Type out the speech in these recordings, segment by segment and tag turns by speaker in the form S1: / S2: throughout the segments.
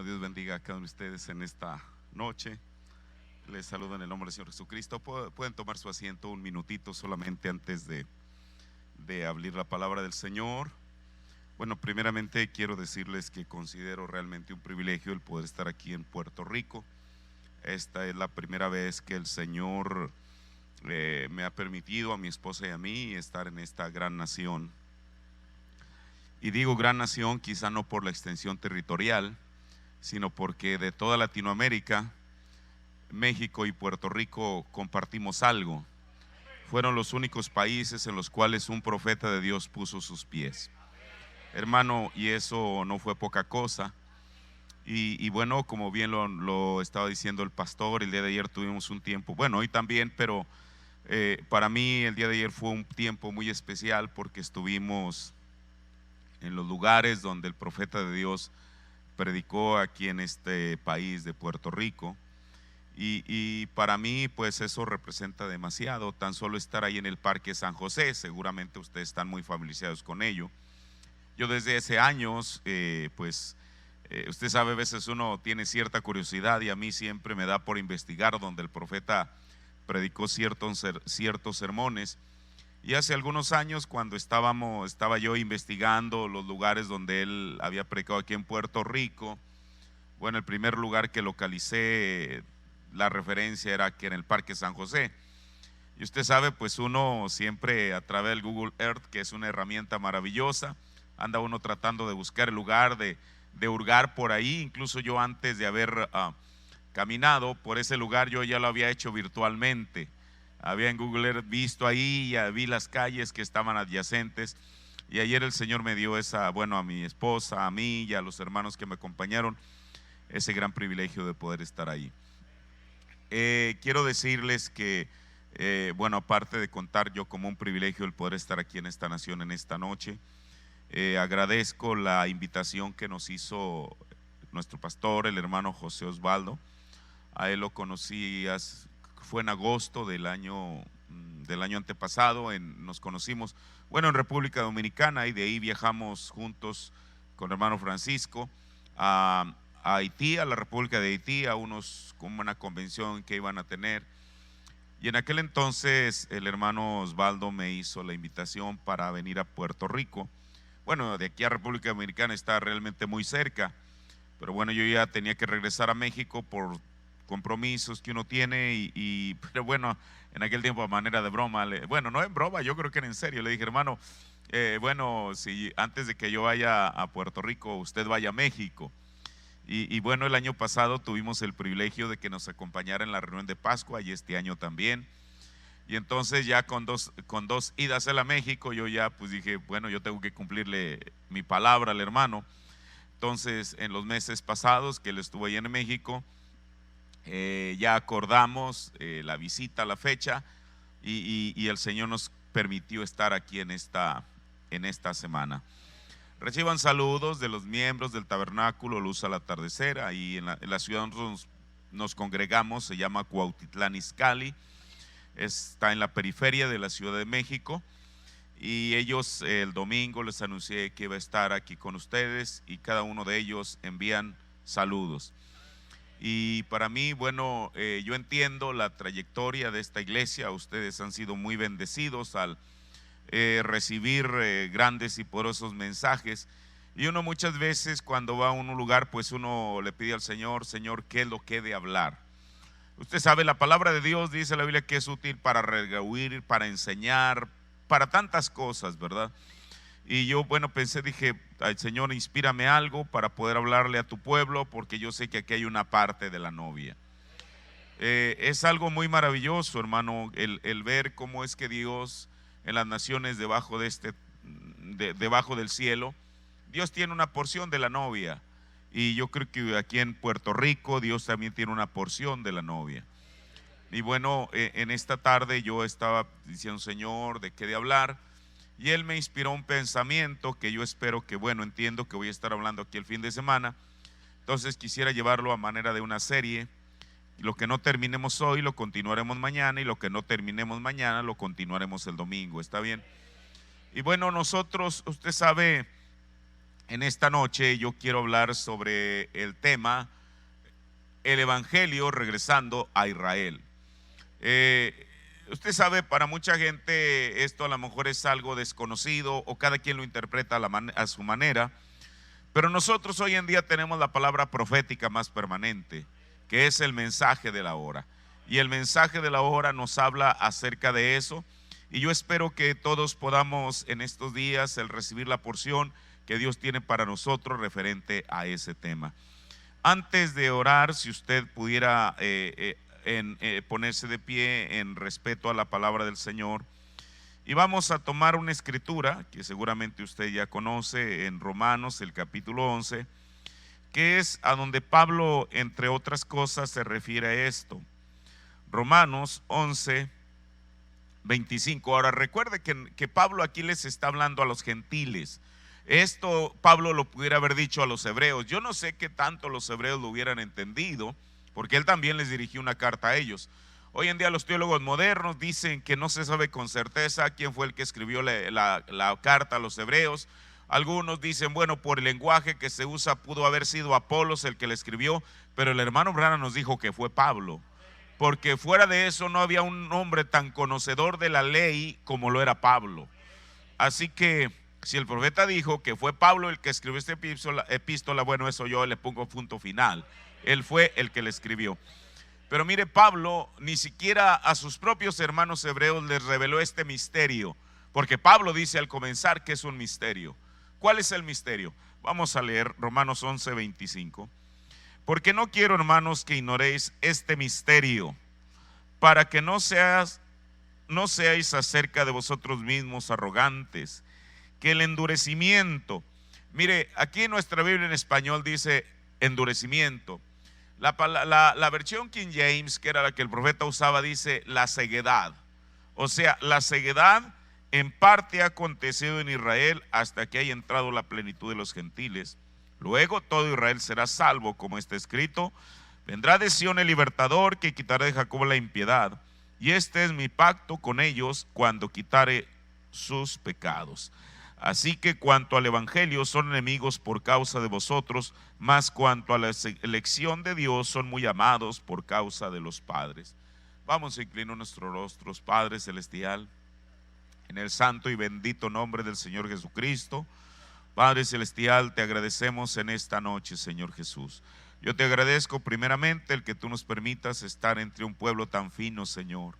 S1: Bueno, Dios bendiga a cada uno de ustedes en esta noche. Les saludo en el nombre del Señor Jesucristo. Pueden tomar su asiento un minutito solamente antes de abrir la palabra del Señor. Bueno, primeramente quiero decirles que considero realmente un privilegio el poder estar aquí en Puerto Rico. Esta es la primera vez que el Señor me ha permitido a mi esposa y a mí estar en esta gran nación. Y digo gran nación quizá no por la extensión territorial, sino porque de toda Latinoamérica, México y Puerto Rico compartimos algo. Fueron los únicos países en los cuales un profeta de Dios puso sus pies, hermano, y eso no fue poca cosa. Y bueno, como bien lo estaba diciendo el pastor, el día de ayer tuvimos un tiempo, bueno, hoy también, pero para mí el día de ayer fue un tiempo muy especial porque estuvimos en los lugares donde el profeta de Dios predicó aquí en este país de Puerto Rico. Y para mí pues eso representa demasiado, tan solo estar ahí en el Parque San José. Seguramente ustedes están muy familiarizados con ello. Yo desde hace años usted sabe, a veces uno tiene cierta curiosidad y a mí siempre me da por investigar donde el profeta predicó ciertos sermones. Y hace algunos años, cuando estaba yo investigando los lugares donde él había predicado aquí en Puerto Rico, bueno, el primer lugar que localicé, la referencia era que en el Parque San José. Y usted sabe, pues uno siempre a través del Google Earth, que es una herramienta maravillosa, anda uno tratando de buscar el lugar, de hurgar por ahí. Incluso yo, antes de haber caminado por ese lugar, yo ya lo había hecho virtualmente. Había en Google Earth visto ahí, ya vi las calles que estaban adyacentes. Y ayer el Señor me dio a mi esposa, a mí y a los hermanos que me acompañaron, ese gran privilegio de poder estar ahí. Quiero decirles que, aparte de contar yo como un privilegio el poder estar aquí en esta nación en esta noche, agradezco la invitación que nos hizo nuestro pastor, el hermano José Osvaldo. A él lo conocí, fue en agosto del año antepasado. Nos conocimos, en República Dominicana, y de ahí viajamos juntos con el hermano Francisco a Haití, a la República de Haití, como una convención que iban a tener. Y en aquel entonces el hermano Osvaldo me hizo la invitación para venir a Puerto Rico. Bueno, de aquí a República Dominicana está realmente muy cerca, pero bueno, yo ya tenía que regresar a México por compromisos que uno tiene pero bueno, en aquel tiempo, a manera de broma, no en broma, yo creo que era en serio, le dije: hermano, si antes de que yo vaya a Puerto Rico, usted vaya a México. Y bueno, el año pasado tuvimos el privilegio de que nos acompañara en la reunión de Pascua, y este año también. Y entonces ya con dos idas a México, yo ya pues dije, bueno, yo tengo que cumplirle mi palabra al hermano. Entonces, en los meses pasados que él estuvo ahí en México, ya acordamos la visita, la fecha, y el Señor nos permitió estar aquí en esta semana. Reciban saludos de los miembros del Tabernáculo Luz al Atardecer. Ahí en la ciudad donde nos congregamos, se llama Cuautitlán Izcalli, está en la periferia de la Ciudad de México. Y ellos, el domingo les anuncié que iba a estar aquí con ustedes, y cada uno de ellos envían saludos. Y para mí, yo entiendo la trayectoria de esta iglesia. Ustedes han sido muy bendecidos al recibir grandes y poderosos mensajes. Y uno muchas veces, cuando va a un lugar, pues uno le pide al Señor: Señor, ¿qué es lo que he de hablar? Usted sabe, la palabra de Dios dice la Biblia que es útil para redarguir, para enseñar, para tantas cosas, ¿verdad? Y yo, dije: ay, Señor, inspírame algo para poder hablarle a tu pueblo, porque yo sé que aquí hay una parte de la novia. Es algo muy maravilloso, hermano, el ver cómo es que Dios en las naciones debajo del cielo, Dios tiene una porción de la novia. Y yo creo que aquí en Puerto Rico Dios también tiene una porción de la novia. Y en esta tarde yo estaba diciendo: Señor, ¿de qué de hablar? Y Él me inspiró un pensamiento que yo espero que, entiendo que voy a estar hablando aquí el fin de semana. Entonces quisiera llevarlo a manera de una serie. Lo que no terminemos hoy lo continuaremos mañana, y lo que no terminemos mañana lo continuaremos el domingo. ¿Está bien? Y nosotros, usted sabe, En esta noche yo quiero hablar sobre el tema, el Evangelio regresando a Israel. Usted sabe, para mucha gente esto a lo mejor es algo desconocido o cada quien lo interpreta a su manera, pero nosotros hoy en día tenemos la palabra profética más permanente, que es el mensaje de la hora. Y el mensaje de la hora nos habla acerca de eso, y yo espero que todos podamos en estos días el recibir la porción que Dios tiene para nosotros referente a ese tema. Antes de orar, si usted pudiera ponerse de pie en respeto a la palabra del Señor, y vamos a tomar una escritura que seguramente usted ya conoce en Romanos, el capítulo 11, que es a donde Pablo, entre otras cosas, se refiere a esto. Romanos 11, 25. Ahora recuerde que Pablo aquí les está hablando a los gentiles. Esto Pablo lo pudiera haber dicho a los hebreos. Yo no sé qué tanto los hebreos lo hubieran entendido, porque él también les dirigió una carta a ellos. Hoy en día los teólogos modernos dicen que no se sabe con certeza quién fue el que escribió la carta a los hebreos. Algunos dicen, bueno, por el lenguaje que se usa pudo haber sido Apolos el que le escribió, pero el hermano Branham nos dijo que fue Pablo, porque fuera de eso no había un hombre tan conocedor de la ley como lo era Pablo. Así que si el profeta dijo que fue Pablo el que escribió esta epístola, bueno, eso yo le pongo punto final. Él fue el que le escribió. Pero mire, Pablo ni siquiera a sus propios hermanos hebreos les reveló este misterio, porque Pablo dice al comenzar que es un misterio. ¿Cuál es el misterio? Vamos a leer Romanos 11, 25. Porque no quiero, hermanos, que ignoréis este misterio, para que no seáis acerca de vosotros mismos arrogantes, que el endurecimiento, mire, aquí en nuestra Biblia en español dice endurecimiento. La versión King James, que era la que el profeta usaba, dice la ceguedad. O sea, la ceguedad en parte ha acontecido en Israel hasta que haya entrado la plenitud de los gentiles. Luego todo Israel será salvo, como está escrito: vendrá de Sión el libertador, que quitará de Jacob la impiedad, y este es mi pacto con ellos cuando quitare sus pecados. Así que cuanto al evangelio son enemigos por causa de vosotros, mas cuanto a la elección de Dios son muy amados por causa de los padres. Vamos a inclinar nuestros rostros, Padre celestial, en el santo y bendito nombre del Señor Jesucristo. Padre celestial, te agradecemos en esta noche, Señor Jesús. Yo te agradezco primeramente el que tú nos permitas estar entre un pueblo tan fino, Señor.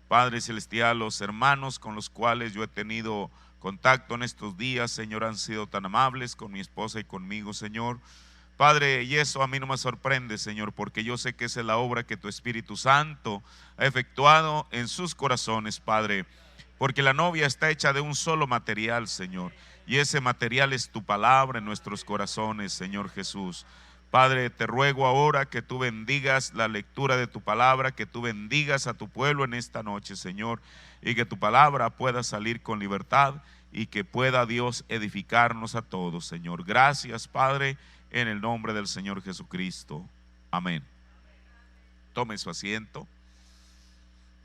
S1: Padre celestial, los hermanos con los cuales yo he tenido contacto en estos días, Señor, han sido tan amables con mi esposa y conmigo, Señor. Padre, y eso a mí no me sorprende, Señor, porque yo sé que esa es la obra que tu Espíritu Santo ha efectuado en sus corazones, Padre, porque la novia está hecha de un solo material, Señor, y ese material es tu palabra en nuestros corazones, Señor Jesús. Padre, te ruego ahora que tú bendigas la lectura de tu palabra, que tú bendigas a tu pueblo en esta noche, Señor, y que tu palabra pueda salir con libertad y que pueda Dios edificarnos a todos, Señor. Gracias, Padre, en el nombre del Señor Jesucristo. Amén. Tome su asiento.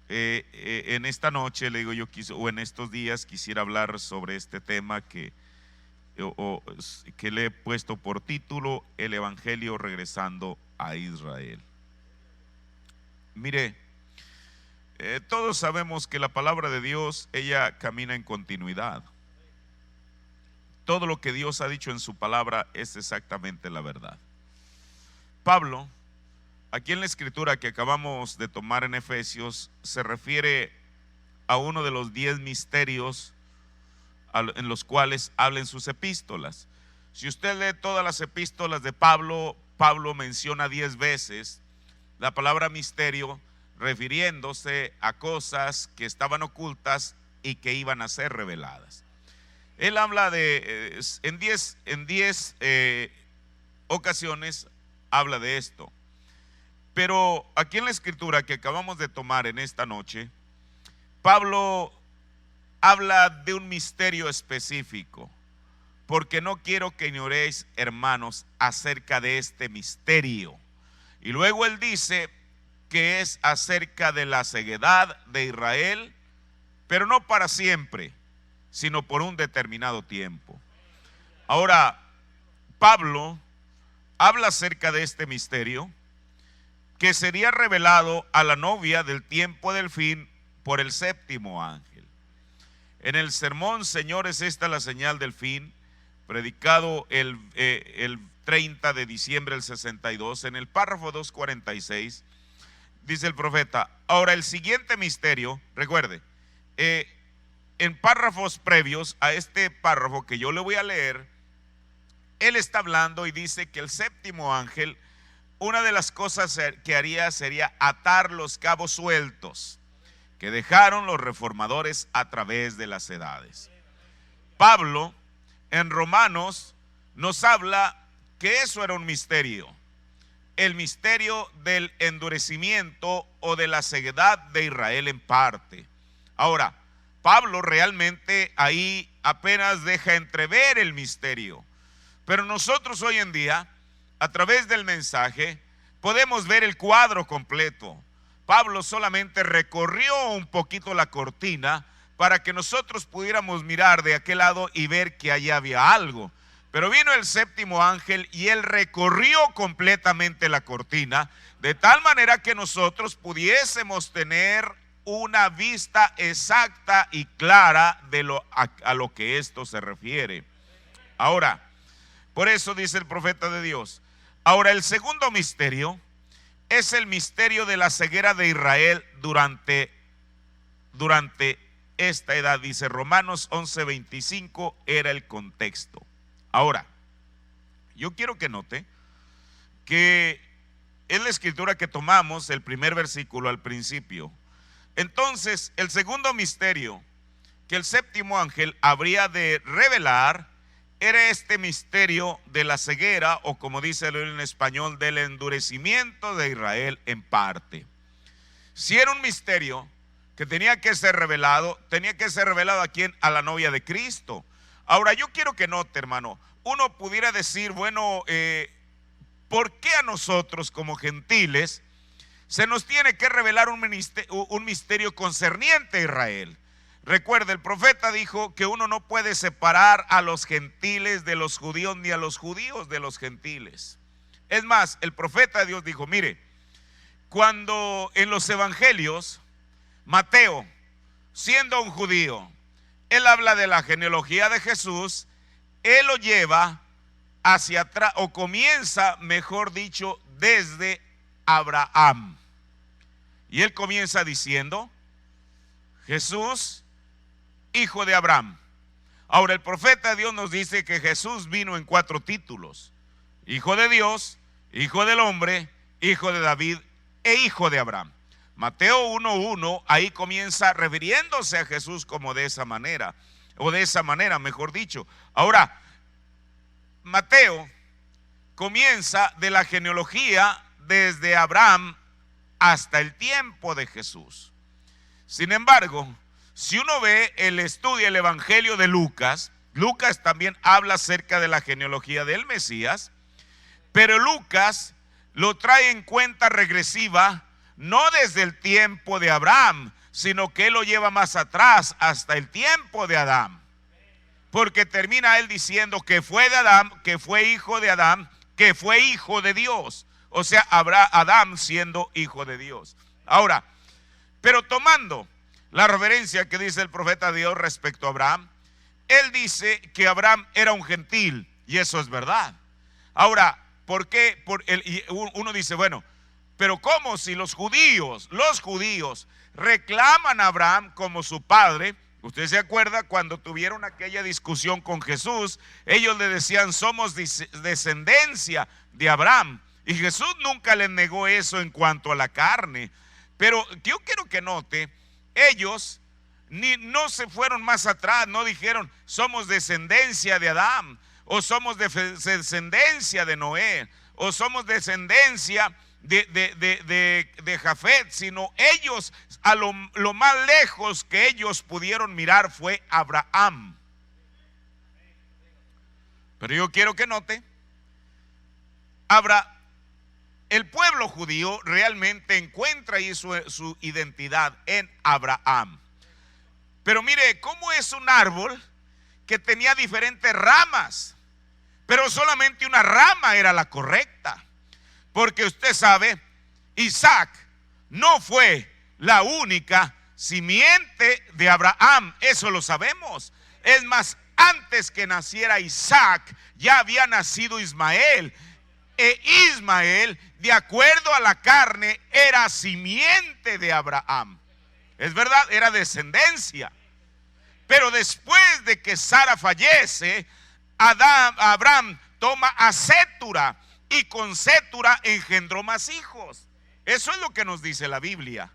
S1: En esta noche, le digo yo, o en estos días quisiera hablar sobre este tema que le he puesto por título: el Evangelio regresando a Israel. Mire, todos sabemos que la palabra de Dios, ella camina en continuidad. Todo lo que Dios ha dicho en su palabra es exactamente la verdad. Pablo, aquí en la escritura que acabamos de tomar en Efesios, se refiere a uno de los 10 misterios en los cuales hablan sus epístolas. Si usted lee todas las epístolas de Pablo, Pablo menciona 10 veces la palabra misterio, refiriéndose a cosas que estaban ocultas y que iban a ser reveladas. Él habla en 10 ocasiones habla de esto. Pero aquí en la escritura que acabamos de tomar en esta noche, Pablo habla de un misterio específico, porque no quiero que ignoréis, hermanos, acerca de este misterio. Y luego él dice que es acerca de la ceguedad de Israel, pero no para siempre, sino por un determinado tiempo. Ahora, Pablo habla acerca de este misterio que sería revelado a la novia del tiempo del fin por el séptimo ángel. En el sermón, señores, esta es la señal del fin, predicado el 30 de diciembre del 62, en el párrafo 246, dice el profeta: ahora el siguiente misterio, recuerde, en párrafos previos a este párrafo que yo le voy a leer, él está hablando y dice que el séptimo ángel, una de las cosas que haría sería atar los cabos sueltos que dejaron los reformadores a través de las edades. Pablo en Romanos nos habla que eso era un misterio, el misterio del endurecimiento o de la ceguedad de Israel en parte. Ahora, Pablo realmente ahí apenas deja entrever el misterio, pero nosotros hoy en día, a través del mensaje, podemos ver el cuadro completo. Pablo solamente recorrió un poquito la cortina para que nosotros pudiéramos mirar de aquel lado y ver que allá había algo. Pero vino el séptimo ángel y él recorrió completamente la cortina, de tal manera que nosotros pudiésemos tener una vista exacta y clara de a lo que esto se refiere. Ahora, por eso dice el profeta de Dios: ahora el segundo misterio es el misterio de la ceguera de Israel durante esta edad. Dice Romanos 11:25, era el contexto. Ahora, yo quiero que note que es la escritura que tomamos, el primer versículo al principio. Entonces, el segundo misterio que el séptimo ángel habría de revelar era este misterio de la ceguera, o como dice en español, del endurecimiento de Israel en parte. Si era un misterio que tenía que ser revelado a quién, a la novia de Cristo. Ahora yo quiero que note, hermano, uno pudiera decir, bueno, ¿por qué a nosotros como gentiles se nos tiene que revelar un misterio concerniente a Israel? Recuerda, el profeta dijo que uno no puede separar a los gentiles de los judíos, ni a los judíos de los gentiles. Es más, el profeta de Dios dijo, mire, cuando en los evangelios, Mateo, siendo un judío, él habla de la genealogía de Jesús, él lo lleva hacia atrás, o comienza, mejor dicho, desde Abraham. Y él comienza diciendo, Jesús, hijo de Abraham. Ahora el profeta de Dios nos dice que Jesús vino en 4 títulos: hijo de Dios, hijo del hombre, hijo de David e hijo de Abraham. Mateo 1:1 ahí comienza refiriéndose a Jesús como de esa manera, o de esa manera, mejor dicho. Ahora, Mateo comienza de la genealogía desde Abraham hasta el tiempo de Jesús. Sin embargo, si uno ve estudia el evangelio de Lucas, Lucas también habla acerca de la genealogía del Mesías, pero Lucas lo trae en cuenta regresiva, no desde el tiempo de Abraham, sino que él lo lleva más atrás, hasta el tiempo de Adán. Porque termina él diciendo que fue de Adán, que fue hijo de Adán, que fue hijo de Dios. O sea, habrá Adán siendo hijo de Dios. Ahora, pero tomando la referencia que dice el profeta de Dios respecto a Abraham, él dice que Abraham era un gentil, y eso es verdad. Ahora, ¿por qué? Uno dice, bueno, pero ¿cómo si los judíos reclaman a Abraham como su padre? Usted se acuerda cuando tuvieron aquella discusión con Jesús, ellos le decían, somos descendencia de Abraham, y Jesús nunca les negó eso en cuanto a la carne. Pero yo quiero que note, ellos no se fueron más atrás, no dijeron somos descendencia de Adán, o somos descendencia de Noé, o somos descendencia de Jafet, sino ellos, a lo más lejos que ellos pudieron mirar fue Abraham. Pero yo quiero que note, el pueblo judío realmente encuentra ahí su identidad en Abraham. Pero mire, cómo es un árbol que tenía diferentes ramas, pero solamente una rama era la correcta. Porque usted sabe, Isaac no fue la única simiente de Abraham, eso lo sabemos. Es más, antes que naciera Isaac, ya había nacido Ismael. E Ismael, de acuerdo a la carne, era simiente de Abraham. Es verdad, era descendencia. Pero después de que Sara fallece, Abraham toma a Sétura y con Sétura engendró más hijos. Eso es lo que nos dice la Biblia.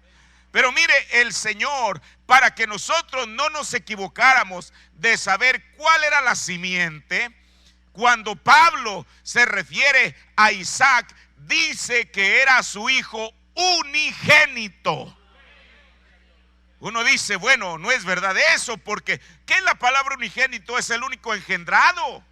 S1: Pero mire, el Señor, para que nosotros no nos equivocáramos de saber cuál era la simiente, cuando Pablo se refiere a Isaac, dice que era su hijo unigénito. Uno dice, bueno, no es verdad eso, porque ¿qué es la palabra unigénito? Es el único engendrado.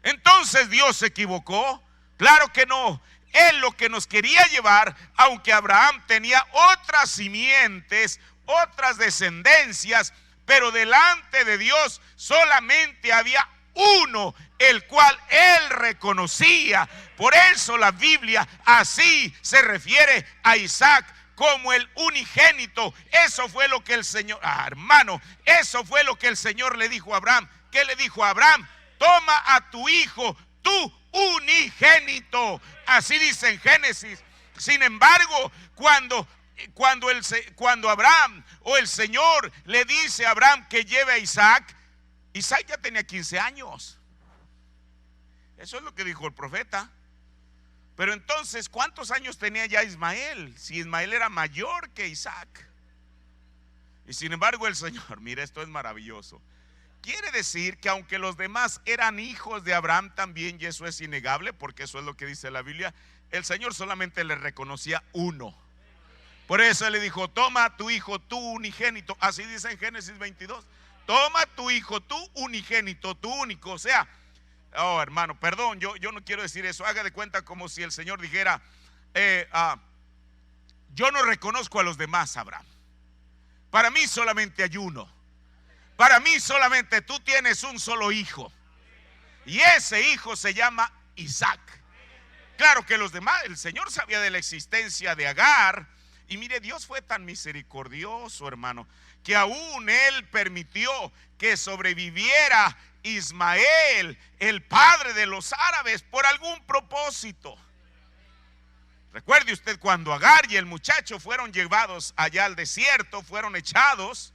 S1: Entonces Dios se equivocó. Claro que no. Él lo que nos quería llevar, aunque Abraham tenía otras simientes, otras descendencias, pero delante de Dios solamente había uno, el cual él reconocía. Por eso la Biblia así se refiere a Isaac, como el unigénito. Eso fue lo que el Señor, hermano, eso fue lo que el Señor le dijo a Abraham. ¿Qué le dijo a Abraham? Toma a tu hijo, tu unigénito. Así dice en Génesis. Sin embargo, cuando Abraham o el Señor le dice a Abraham que lleve a Isaac, Isaac ya tenía 15 años. Eso es lo que dijo el profeta. Pero entonces, ¿cuántos años tenía ya Ismael? Si Ismael era mayor que Isaac. Y sin embargo el Señor, mira, esto es maravilloso. Quiere decir que aunque los demás eran hijos de Abraham también, y eso es innegable, porque eso es lo que dice la Biblia, el Señor solamente le reconocía uno. Por eso le dijo, toma a tu hijo, tu unigénito. Así dice en Génesis 22. Toma a tu hijo, tu unigénito, tu único. O sea, oh hermano, perdón, yo no quiero decir eso. Haga de cuenta como si el Señor dijera, yo no reconozco a los demás, Abraham. Para mí solamente hay uno. Para mí solamente tú tienes un solo hijo. Y ese hijo se llama Isaac. Claro que los demás, el Señor sabía de la existencia de Agar. Y mire, Dios fue tan misericordioso, hermano, que aún Él permitió que sobreviviera Ismael, el padre de los árabes, por algún propósito. Recuerde usted cuando Agar y el muchacho fueron llevados allá al desierto, fueron echados.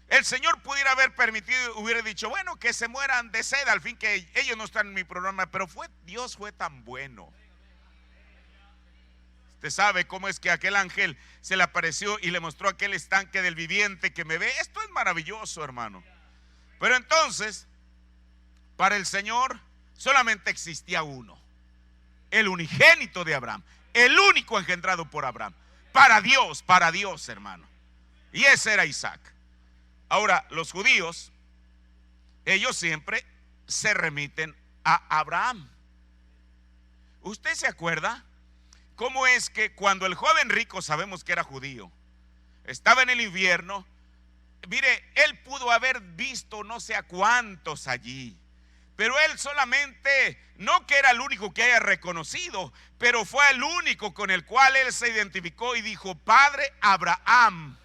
S1: El Señor pudiera haber permitido, hubiera dicho, bueno, que se mueran de sed, al fin que ellos no están en mi programa, pero Dios fue tan bueno. Usted sabe cómo es que aquel ángel se le apareció y le mostró aquel estanque del viviente que me ve. Esto es maravilloso, hermano. Pero entonces, para el Señor solamente existía uno, el unigénito de Abraham, el único engendrado por Abraham. Para Dios, hermano. Y ese era Isaac. Ahora, los judíos, ellos siempre se remiten a Abraham. ¿Usted se acuerda cómo es que cuando el joven rico, sabemos que era judío, estaba en el infierno? Mire, él pudo haber visto no sé a cuántos allí, pero él solamente, no que era el único que haya reconocido, pero fue el único con el cual él se identificó y dijo, Padre Abraham.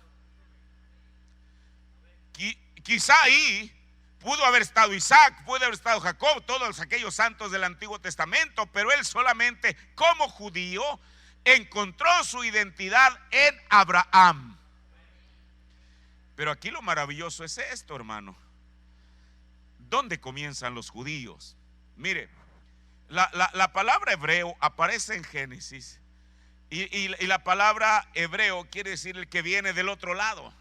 S1: Quizá ahí pudo haber estado Isaac, pudo haber estado Jacob, todos aquellos santos del Antiguo Testamento, pero él solamente como judío encontró su identidad en Abraham. Pero aquí lo maravilloso es esto, hermano. ¿Dónde comienzan los judíos? Mire, la palabra hebreo aparece en Génesis y la palabra hebreo quiere decir el que viene del otro lado.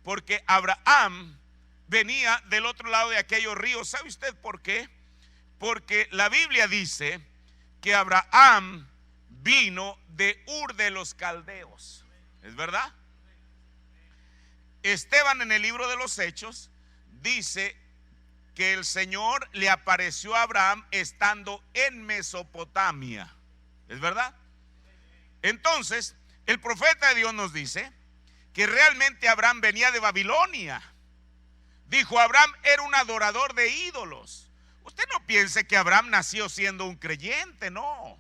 S1: Porque Abraham venía del otro lado de aquellos ríos. ¿Sabe usted por qué? Porque la Biblia dice que Abraham vino de Ur de los Caldeos. ¿Es verdad? Esteban en el libro de los Hechos dice que el Señor le apareció a Abraham estando en Mesopotamia. ¿Es verdad? Entonces, el profeta de Dios nos dice que realmente Abraham venía de Babilonia. Dijo, Abraham era un adorador de ídolos, Usted no piense que Abraham nació siendo un creyente, no.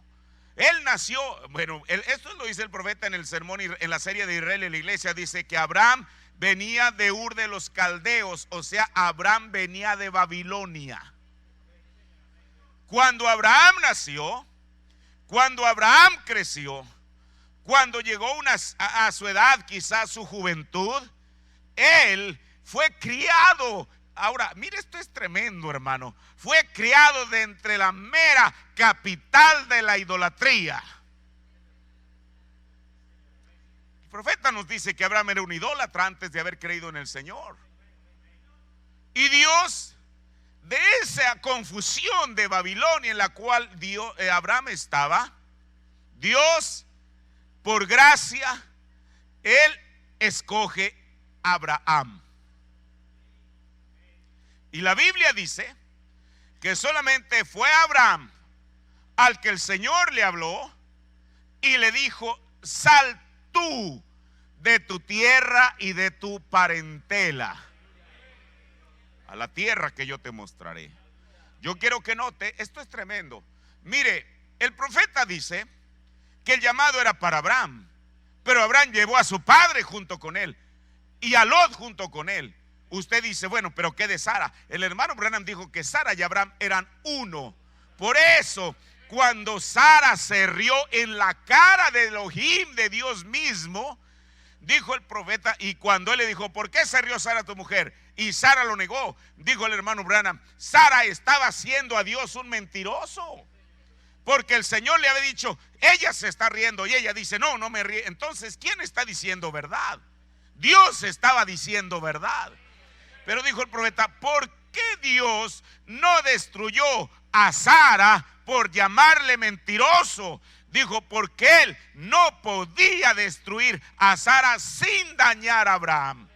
S1: Él nació, bueno, esto lo dice el profeta en el sermón, en la serie de Israel en la iglesia, dice que Abraham venía de Ur de los Caldeos, o sea, Abraham venía de Babilonia. Cuando Abraham nació, cuando Abraham creció, cuando llegó a su edad, quizás su juventud, él fue criado. Ahora, mire, esto es tremendo, hermano. Fue criado de entre la mera capital de la idolatría. El profeta nos dice que Abraham era un idólatra antes de haber creído en el Señor. Y Dios, de esa confusión de Babilonia en la cual Abraham estaba, Dios, por gracia, Él escoge a Abraham. Y la Biblia dice que solamente fue Abraham al que el Señor le habló y le dijo: sal tú de tu tierra y de tu parentela a la tierra que yo te mostraré. Yo quiero que note, esto es tremendo. Mire, el profeta dice que el llamado era para Abraham, pero Abraham llevó a su padre junto con él y a Lot junto con él. Usted dice, bueno, pero ¿qué de Sara? El hermano Branham dijo que Sara y Abraham eran uno. Por eso, cuando Sara se rió en la cara de Elohim, de Dios mismo, dijo el profeta, y cuando él le dijo: ¿por qué se rió Sara tu mujer? Y Sara lo negó, dijo el hermano Branham: Sara estaba haciendo a Dios un mentiroso, porque el Señor le había dicho: ella se está riendo, y ella dice: no, no me ríe. Entonces, ¿quién está diciendo verdad? Dios estaba diciendo verdad. Pero dijo el profeta: ¿por qué Dios no destruyó a Sara por llamarle mentiroso? Dijo: porque él no podía destruir a Sara sin dañar a Abraham.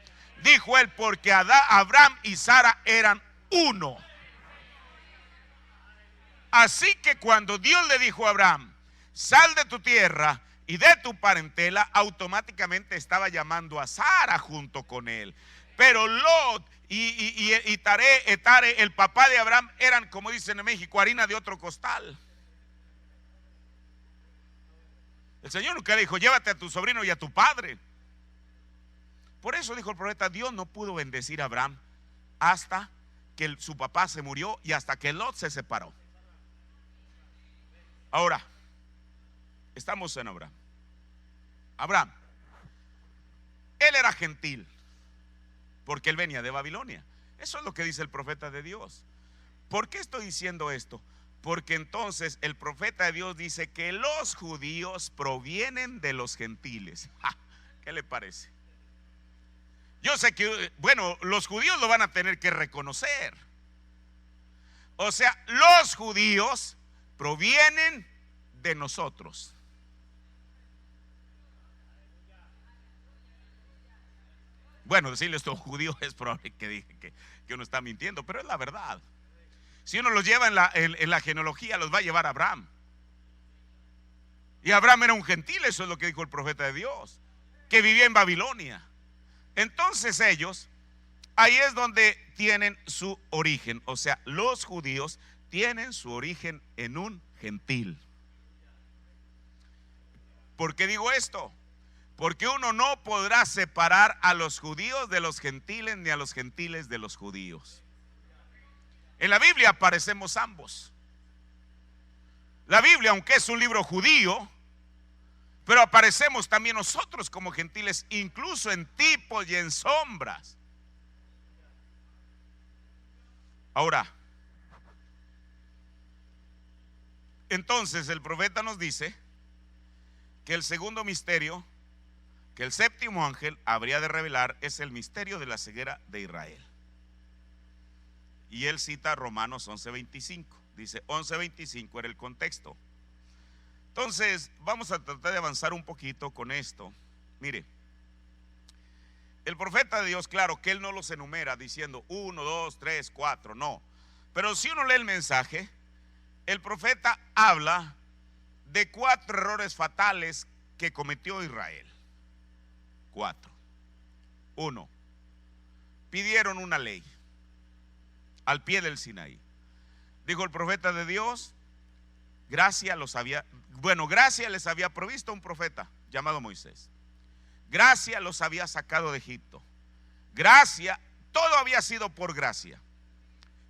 S1: Dijo él: porque Abraham y Sara eran uno. Así que cuando Dios le dijo a Abraham: sal de tu tierra y de tu parentela, automáticamente estaba llamando a Sara junto con él. Pero Lot y Tare, el papá de Abraham, eran, como dicen en México, harina de otro costal. El Señor nunca le dijo: llévate a tu sobrino y a tu padre. Por eso dijo el profeta: Dios no pudo bendecir a Abraham hasta que su papá se murió y hasta que Lot se separó. Ahora, estamos en Abraham. Abraham, él era gentil, porque él venía de Babilonia. Eso es lo que dice el profeta de Dios. ¿Por qué estoy diciendo esto? Porque entonces el profeta de Dios dice que los judíos provienen de los gentiles. ¿Qué le parece? Yo sé que, bueno, los judíos lo van a tener que reconocer. O sea, los judíos provienen de nosotros. Bueno, decirle esto a un judío es probable que uno está mintiendo, pero es la verdad. Si uno los lleva en la genealogía, los va a llevar a Abraham. Y Abraham era un gentil, eso es lo que dijo el profeta de Dios, que vivía en Babilonia. Entonces ellos, ahí es donde tienen su origen. O sea, los judíos tienen su origen en un gentil. ¿Por qué digo esto? Porque uno no podrá separar a los judíos de los gentiles, ni a los gentiles de los judíos. En la Biblia aparecemos ambos. La Biblia, aunque es un libro judío, pero aparecemos también nosotros como gentiles, incluso en tipos y en sombras. Ahora, entonces el profeta nos dice que el segundo misterio, que el séptimo ángel habría de revelar, es el misterio de la ceguera de Israel. Y él cita Romanos 11:25. Dice 11:25 era el contexto. Entonces vamos a tratar de avanzar un poquito con esto. Mire, el profeta de Dios, claro que él no los enumera diciendo 1, 2, 3, 4, no. Pero si uno lee el mensaje, el profeta habla de 4 errores fatales que cometió Israel. 4. 1. Pidieron una ley al pie del Sinaí. Dijo el profeta de Dios, gracia les había provisto un profeta llamado Moisés. Gracia los había sacado de Egipto. Gracia, todo había sido por gracia.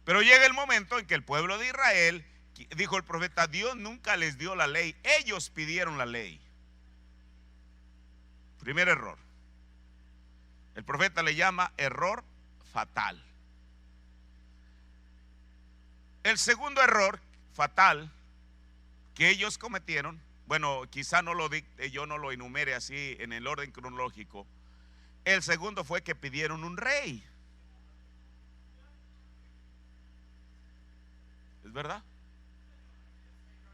S1: Pero llega el momento en que el pueblo de Israel, dijo el profeta, Dios nunca les dio la ley, ellos pidieron la ley. Primer error. El profeta le llama error fatal. El segundo error fatal que ellos cometieron, bueno, quizá yo no lo enumere así en el orden cronológico. El segundo fue que pidieron un rey. ¿Es verdad?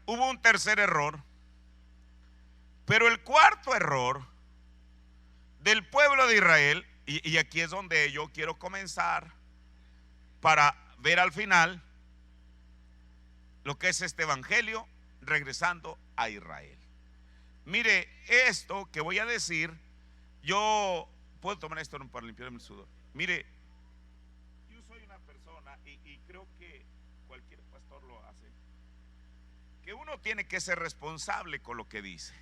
S1: Hubo un tercer error, pero el cuarto error del pueblo de Israel, y aquí es donde yo quiero comenzar para ver al final lo que es este evangelio regresando a Israel. Mire, esto que voy a decir, yo puedo tomar esto para limpiarme el sudor. Mire, yo soy una persona, y creo que cualquier pastor lo hace, que uno tiene que ser responsable con lo que dice.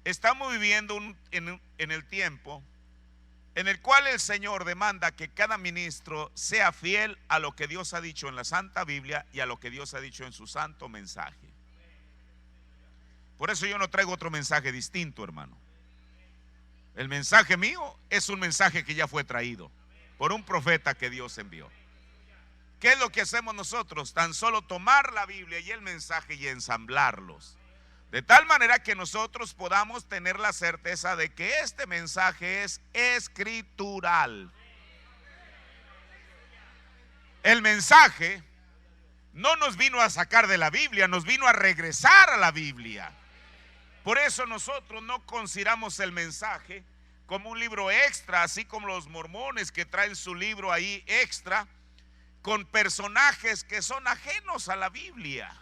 S1: Estamos viviendo en el tiempo en el cual el Señor demanda que cada ministro sea fiel a lo que Dios ha dicho en la Santa Biblia y a lo que Dios ha dicho en su santo mensaje. Por eso yo no traigo otro mensaje distinto, hermano. El mensaje mío es un mensaje que ya fue traído por un profeta que Dios envió. ¿Qué es lo que hacemos nosotros? Tan solo tomar la Biblia y el mensaje y ensamblarlos, de tal manera que nosotros podamos tener la certeza de que este mensaje es escritural. El mensaje no nos vino a sacar de la Biblia, nos vino a regresar a la Biblia. Por eso nosotros no consideramos el mensaje como un libro extra, así como los mormones que traen su libro ahí extra, con personajes que son ajenos a la Biblia.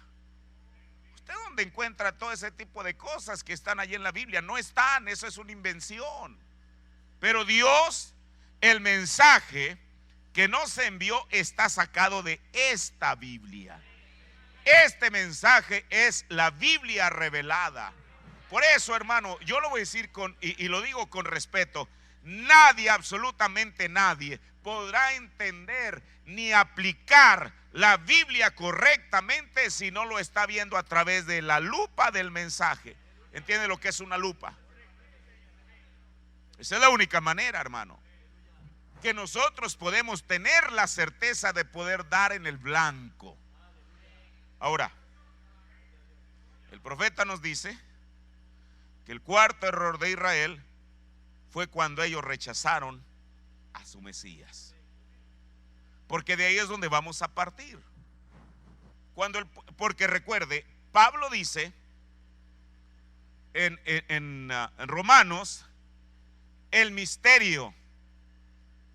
S1: ¿Usted dónde encuentra todo ese tipo de cosas que están allí en la Biblia? No están, eso es una invención. Pero Dios, el mensaje que nos envió está sacado de esta Biblia. Este mensaje es la Biblia revelada. Por eso, hermano, yo lo voy a decir y lo digo con respeto. Nadie, absolutamente nadie, podrá entender ni aplicar la Biblia correctamente si no lo está viendo a través de la lupa del mensaje. ¿Entiende lo que es una lupa? Esa es la única manera, hermano, que nosotros podemos tener la certeza de poder dar en el blanco. Ahora, el profeta nos dice que el cuarto error de Israel fue cuando ellos rechazaron a su Mesías. Porque de ahí es donde vamos a partir. Porque recuerde, Pablo dice en Romanos, el misterio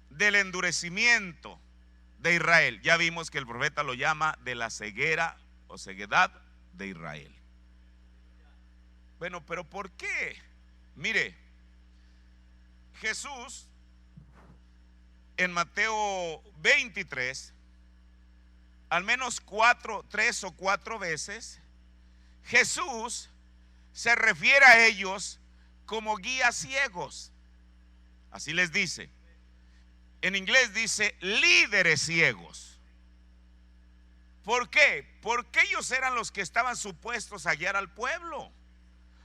S1: del endurecimiento de Israel. Ya vimos que el profeta lo llama de la ceguera o ceguedad de Israel. Bueno, pero ¿por qué? Mire, Jesús en Mateo 23, al menos 3 o 4 veces, Jesús se refiere a ellos como guías ciegos. Así les dice. En inglés dice líderes ciegos. ¿Por qué? Porque ellos eran los que estaban supuestos a guiar al pueblo.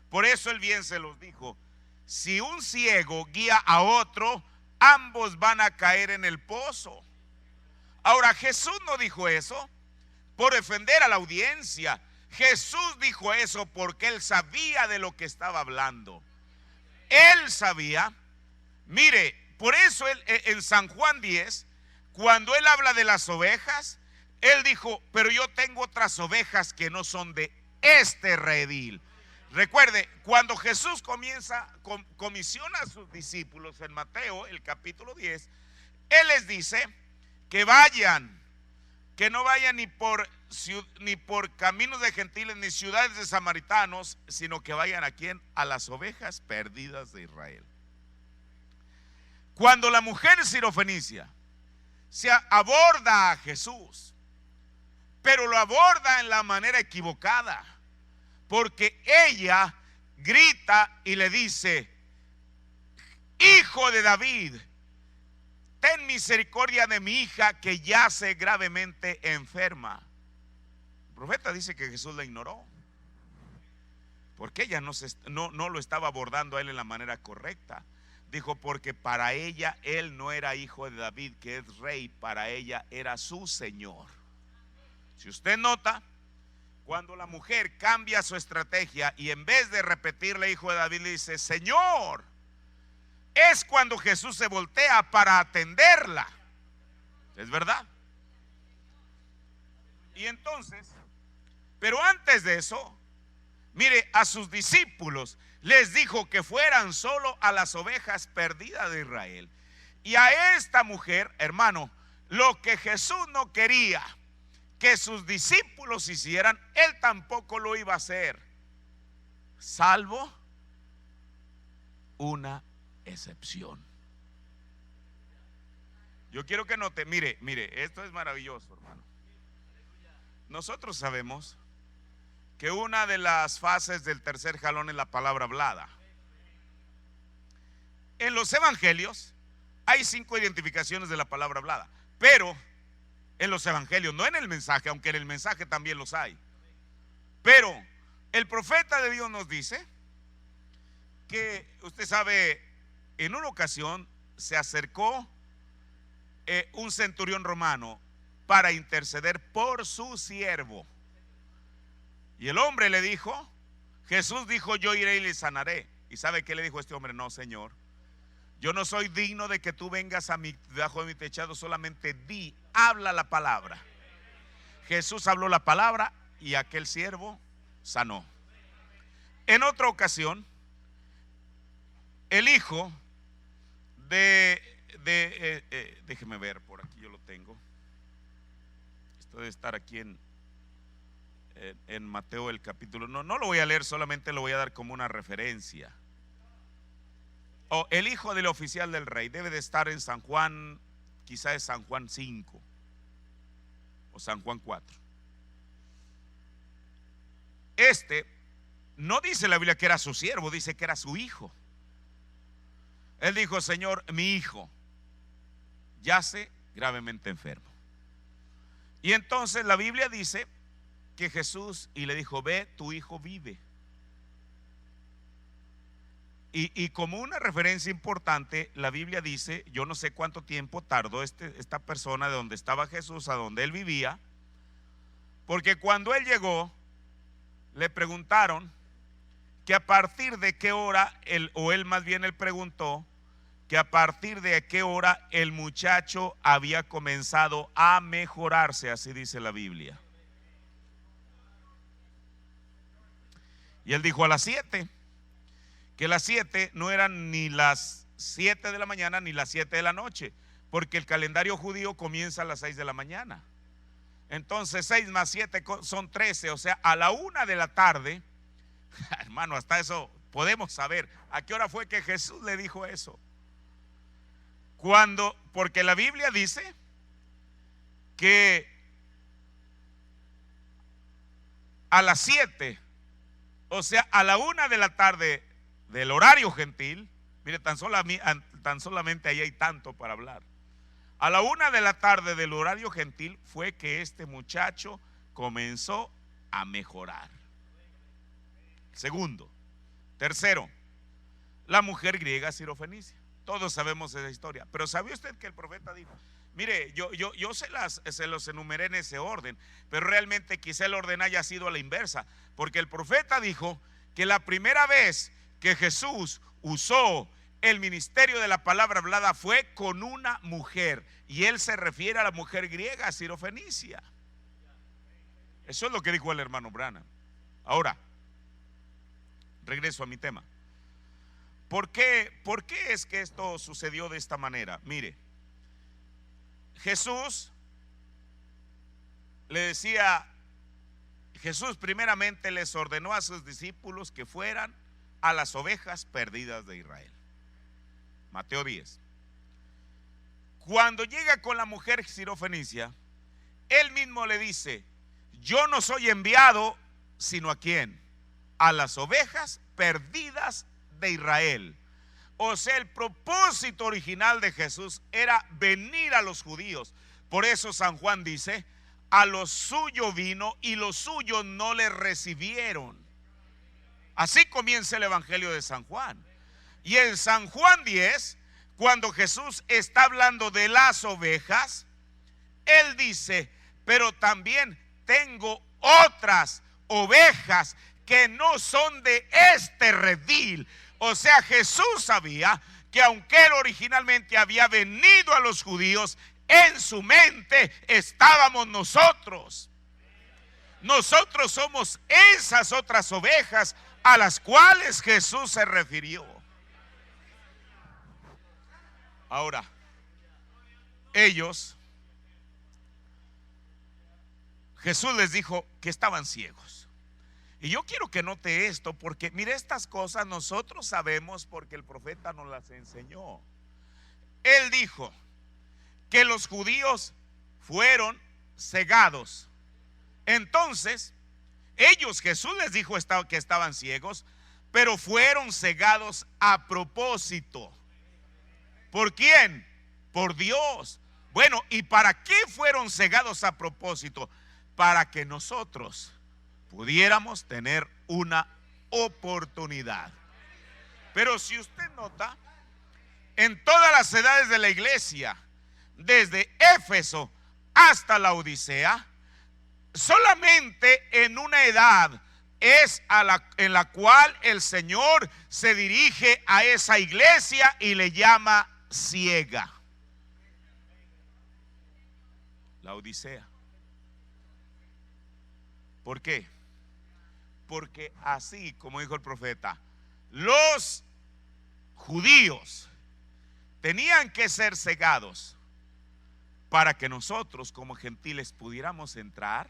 S1: Por eso él bien se los dijo: si un ciego guía a otro, ambos van a caer en el pozo. Ahora, Jesús no dijo eso por defender a la audiencia. Jesús dijo eso porque él sabía de lo que estaba hablando. Él sabía. Mire, por eso él, en San Juan 10, cuando él habla de las ovejas, él dijo: pero yo tengo otras ovejas que no son de este redil. Recuerde, cuando Jesús comisiona a sus discípulos en Mateo, el capítulo 10, él les dice que vayan, que no vayan ni por caminos de gentiles ni ciudades de samaritanos, sino que vayan ¿a quién? A las ovejas perdidas de Israel. Cuando la mujer sirofenicia se aborda a Jesús, pero lo aborda en la manera equivocada, porque ella grita y le dice: Hijo de David, ten misericordia de mi hija que yace gravemente enferma. El profeta dice que Jesús la ignoró, porque ella no lo estaba abordando a él en la manera correcta. Dijo: porque para ella él no era hijo de David, que es rey, para ella era su Señor. Si usted nota, cuando la mujer cambia su estrategia y en vez de repetirle hijo de David le dice Señor, es cuando Jesús se voltea para atenderla. ¿Es verdad? Y entonces, pero antes de eso, mire, a sus discípulos les dijo que fueran solo a las ovejas perdidas de Israel. Y a esta mujer, hermano, lo que Jesús no quería que sus discípulos hicieran, él tampoco lo iba a hacer, salvo una excepción. Yo quiero que note, mire, esto es maravilloso, hermano. Nosotros sabemos que una de las fases del tercer jalón es la palabra hablada. En los evangelios hay 5 identificaciones de la palabra hablada, pero en los evangelios, no en el mensaje, aunque en el mensaje también los hay. Pero el profeta de Dios nos dice que, usted sabe, en una ocasión se acercó un centurión romano para interceder por su siervo. Y el hombre le dijo, Jesús dijo: yo iré y le sanaré. ¿Y sabe qué le dijo este hombre? No, Señor, yo no soy digno de que tú vengas debajo de mi techado, solamente habla la palabra. Jesús habló la palabra y aquel siervo sanó. En otra ocasión, el hijo déjeme ver, por aquí yo lo tengo. Esto debe estar aquí en Mateo el capítulo. No lo voy a leer, solamente lo voy a dar como una referencia. El hijo del oficial del rey debe de estar en San Juan, quizá es San Juan 5 o San Juan 4. No dice la Biblia que era su siervo, dice que era su hijo. Él dijo: Señor, mi hijo yace gravemente enfermo. Y entonces la Biblia dice que Jesús y le dijo: ve, tu hijo vive. Y como una referencia importante, la Biblia dice, yo no sé cuánto tiempo tardó esta persona de donde estaba Jesús a donde él vivía, porque cuando él llegó, le preguntaron que a partir de qué hora, él más bien él preguntó que a partir de qué hora el muchacho había comenzado a mejorarse, así dice la Biblia. Y él dijo: a las 7. Que las 7 no eran ni las 7 de la mañana ni las 7 de la noche, porque el calendario judío comienza a las 6 de la mañana. Entonces 6 más 7 son 13, o sea, a la 1 de la tarde, hermano, hasta eso podemos saber a qué hora fue que Jesús le dijo eso. Porque la Biblia dice que a las 7, o sea, a la 1 de la tarde del horario gentil, mire, tan solamente ahí hay tanto para hablar. A la 1 de la tarde del horario gentil fue que este muchacho comenzó a mejorar. Segundo. Tercero, la mujer griega sirofenicia. Todos sabemos esa historia, pero ¿sabía usted que el profeta dijo? Mire, yo se los enumeré en ese orden, pero realmente quizá el orden haya sido a la inversa, porque el profeta dijo que la primera vez que Jesús usó el ministerio de la palabra hablada fue con una mujer, y él se refiere a la mujer griega sirofenicia. Eso es lo que dijo el hermano Branham. Ahora, regreso a mi tema. ¿Por qué es que esto sucedió de esta manera? Mire, Jesús primeramente les ordenó a sus discípulos que fueran a las ovejas perdidas de Israel. Mateo 10. Cuando llega con la mujer sirofenicia, él mismo le dice: yo no soy enviado sino a ¿quién? A las ovejas perdidas de Israel. O sea, el propósito original de Jesús era venir a los judíos. Por eso San Juan dice: a los suyos vino y los suyos no le recibieron. Así comienza el Evangelio de San Juan. Y en San Juan 10, cuando Jesús está hablando de las ovejas, Él dice: pero también tengo otras ovejas que no son de este redil. O sea, Jesús sabía que aunque Él originalmente había venido a los judíos, en su mente estábamos nosotros. Nosotros somos esas otras ovejas a las cuales Jesús se refirió. Ahora, ellos, Jesús les dijo que estaban ciegos. Y yo quiero que note esto, porque mire, estas cosas nosotros sabemos porque el profeta nos las enseñó. Él dijo que los judíos fueron cegados. Entonces, ellos, Jesús les dijo que estaban ciegos, pero fueron cegados a propósito. ¿Por quién? Por Dios. Bueno, ¿y para qué fueron cegados a propósito? Para que nosotros pudiéramos tener una oportunidad. Pero si usted nota, en todas las edades de la iglesia, desde Éfeso hasta la Odisea, solamente en una edad es en la cual el Señor se dirige a esa iglesia y le llama ciega. La Odisea. ¿Por qué? Porque así como dijo el profeta, los judíos tenían que ser cegados para que nosotros como gentiles pudiéramos entrar.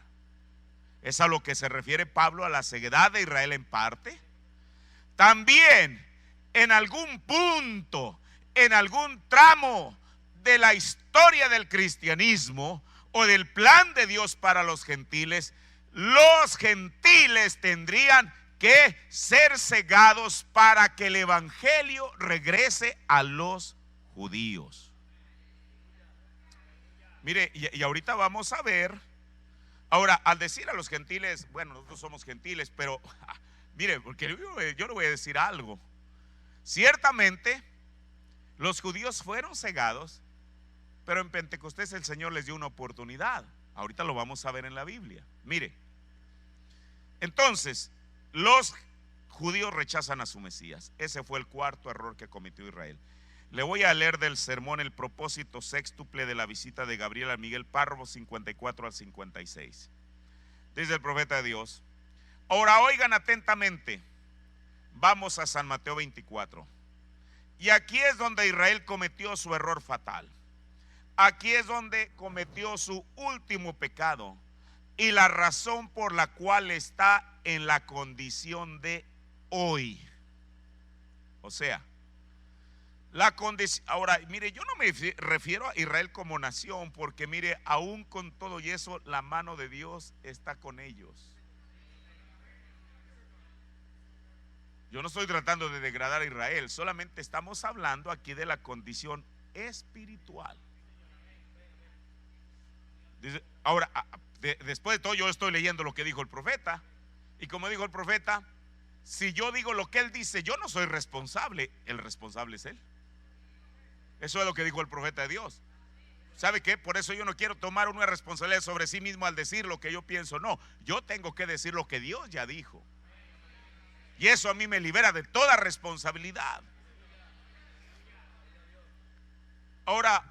S1: Es a lo que se refiere Pablo, a la ceguedad de Israel en parte. También en algún punto, en algún tramo de la historia del cristianismo o del plan de Dios para los gentiles tendrían que ser cegados para que el evangelio regrese a los judíos. Mire, y ahorita vamos a ver. Ahora, al decir a los gentiles, bueno, nosotros somos gentiles, pero mire, porque yo le voy a decir algo. Ciertamente los judíos fueron cegados, pero en Pentecostés el Señor les dio una oportunidad. Ahorita lo vamos a ver en la Biblia. Mire, entonces los judíos rechazan a su Mesías. Ese fue el cuarto error que cometió Israel. Le voy a leer del sermón El propósito sextuple de la visita de Gabriel a Miguel Párrafo 54 al 56. Dice el profeta de Dios: ahora oigan atentamente. Vamos a San Mateo 24. Y aquí es donde Israel cometió su error fatal. Aquí es donde cometió su último pecado y la razón por la cual está en la condición de hoy. O sea, la condición. Ahora, mire, yo no me refiero a Israel como nación, porque mire, aún con todo y eso, la mano de Dios está con ellos. Yo no estoy tratando de degradar a Israel, solamente estamos hablando aquí de la condición espiritual. Ahora, después de todo, yo estoy leyendo lo que dijo el profeta, y como dijo el profeta, si yo digo lo que él dice, yo no soy responsable, el responsable es él. Eso es lo que dijo el profeta de Dios. ¿Sabe qué? Por eso yo no quiero tomar una responsabilidad sobre sí mismo al decir lo que yo pienso. No, yo tengo que decir lo que Dios ya dijo. Y eso a mí me libera de toda responsabilidad. Ahora,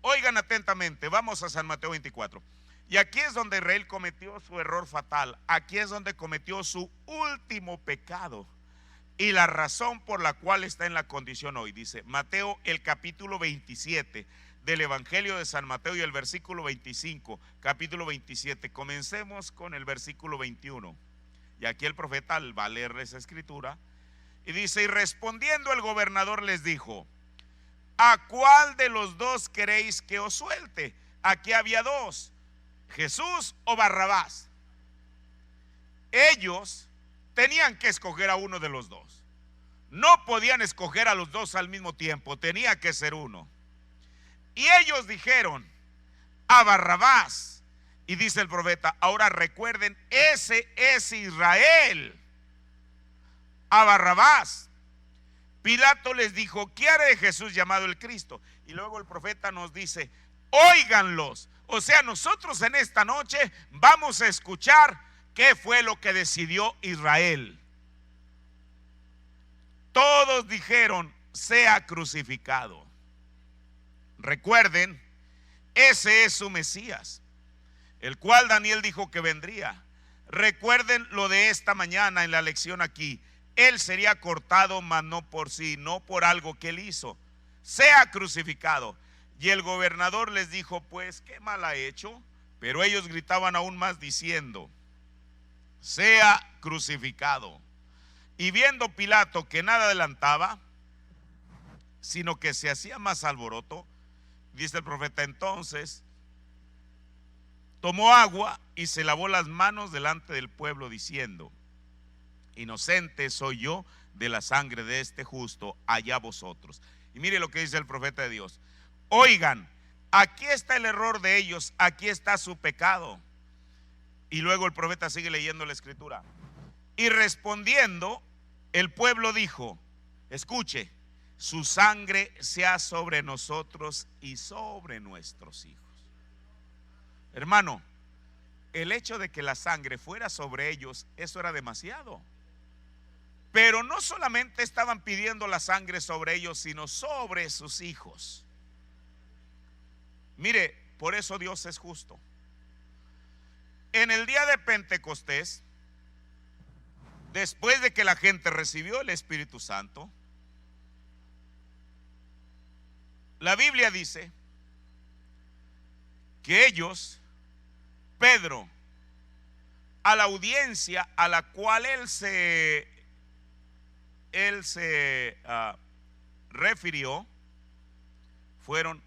S1: oigan atentamente, vamos a San Mateo 24. Y aquí es donde Israel cometió su error fatal. Aquí es donde cometió su último pecado. Y la razón por la cual está en la condición hoy. Dice Mateo, el capítulo 27 del Evangelio de San Mateo y el versículo 25, capítulo 27. Comencemos con el versículo 21. Y aquí el profeta va a leer esa escritura. Y dice: y respondiendo el gobernador les dijo: ¿a cuál de los dos queréis que os suelte? Aquí había dos, Jesús o Barrabás. ellos tenían que escoger a uno de los dos. No podían escoger a los dos al mismo tiempo, tenía que ser uno. Y ellos dijeron a Barrabás. Y dice el profeta, ahora recuerden, ese es Israel. A Barrabás. Pilato les dijo, ¿qué haré de Jesús llamado el Cristo? Y luego el profeta nos dice, óiganlos. O sea, nosotros en esta noche vamos a escuchar qué fue lo que decidió Israel. Todos dijeron, sea crucificado. Recuerden, ese es su Mesías, el cual Daniel dijo que vendría. Recuerden lo de esta mañana en la lección aquí. Él sería cortado, mas no por sí, no por algo que él hizo. Sea crucificado. Y el gobernador les dijo, pues, ¿qué mal ha hecho? Pero ellos gritaban aún más diciendo, sea crucificado. Y viendo Pilato que nada adelantaba, sino que se hacía más alboroto, dice el profeta, entonces tomó agua y se lavó las manos delante del pueblo diciendo, inocente soy yo de la sangre de este justo, allá vosotros. Y mire lo que dice el profeta de Dios, oigan, aquí está el error de ellos, aquí está su pecado. Y luego el profeta sigue leyendo la escritura. Y respondiendo, el pueblo dijo, escuche, su sangre sea sobre nosotros y sobre nuestros hijos. Hermano, el hecho de que la sangre fuera sobre ellos, eso era demasiado. Pero no solamente estaban pidiendo la sangre sobre ellos, sino sobre sus hijos. Mire, por eso Dios es justo. En el día de Pentecostés, después de que la gente recibió el Espíritu Santo, la Biblia dice que ellos, Pedro, a la audiencia a la cual él se refirió, fueron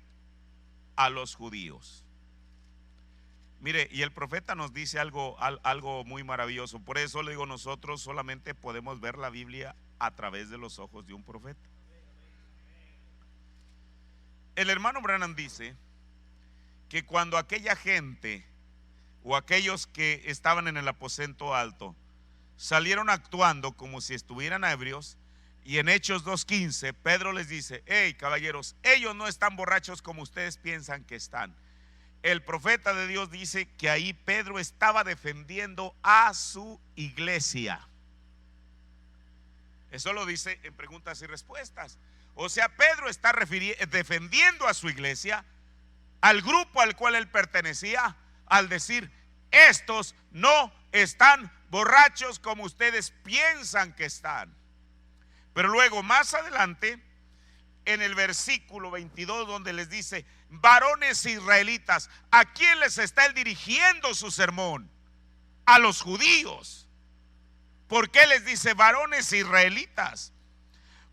S1: a los judíos. Mire, y el profeta nos dice algo muy maravilloso. Por eso le digo, nosotros solamente podemos ver la Biblia a través de los ojos de un profeta. El hermano Branham dice que cuando aquella gente o aquellos que estaban en el aposento alto salieron actuando como si estuvieran ebrios, y en Hechos 2:15 Pedro les dice, hey caballeros, ellos no están borrachos como ustedes piensan que están. El profeta de Dios dice que ahí Pedro estaba defendiendo a su iglesia. Eso lo dice en preguntas y respuestas. O sea, Pedro está defendiendo a su iglesia, al grupo al cual él pertenecía, al decir, estos no están borrachos como ustedes piensan que están. Pero luego más adelante, en el versículo 22, donde les dice, varones israelitas, ¿a quién les está él dirigiendo su sermón? A los judíos. ¿Por qué les dice varones israelitas?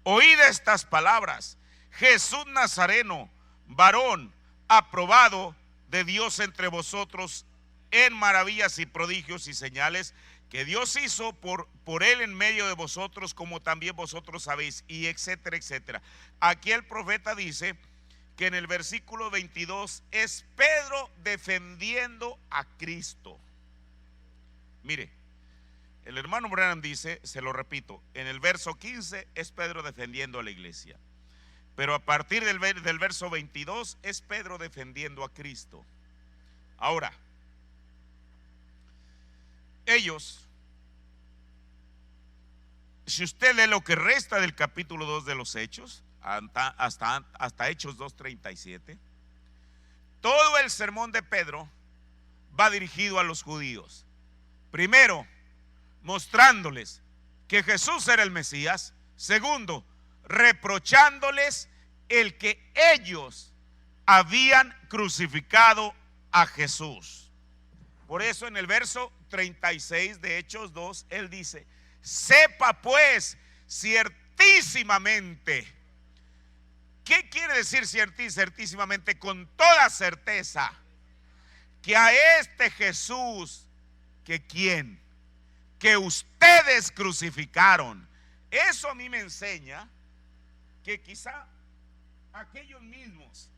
S1: Oíd estas palabras, Jesús Nazareno, varón aprobado de Dios entre vosotros en maravillas y prodigios y señales que Dios hizo por él en medio de vosotros, como también vosotros sabéis, y etcétera, etcétera. Aquí el profeta dice que en el versículo 22 es Pedro defendiendo a Cristo. Mire, el hermano Branham dice, se lo repito, en el verso 15 es Pedro defendiendo a la iglesia, pero a partir del verso 22 es Pedro defendiendo a Cristo. Ahora, ellos, si usted lee lo que resta del capítulo 2 de los Hechos, hasta Hechos 2:37, todo el sermón de Pedro va dirigido a los judíos. Primero, mostrándoles que Jesús era el Mesías. Segundo, reprochándoles el que ellos habían crucificado a Jesús. Por eso en el verso 36 de Hechos 2, él dice, sepa pues ciertísimamente. ¿Qué quiere decir ciertísimamente? Con toda certeza, que a este Jesús, que ¿quién? que ustedes crucificaron. Eso a mí me enseña que quizá aquellos mismos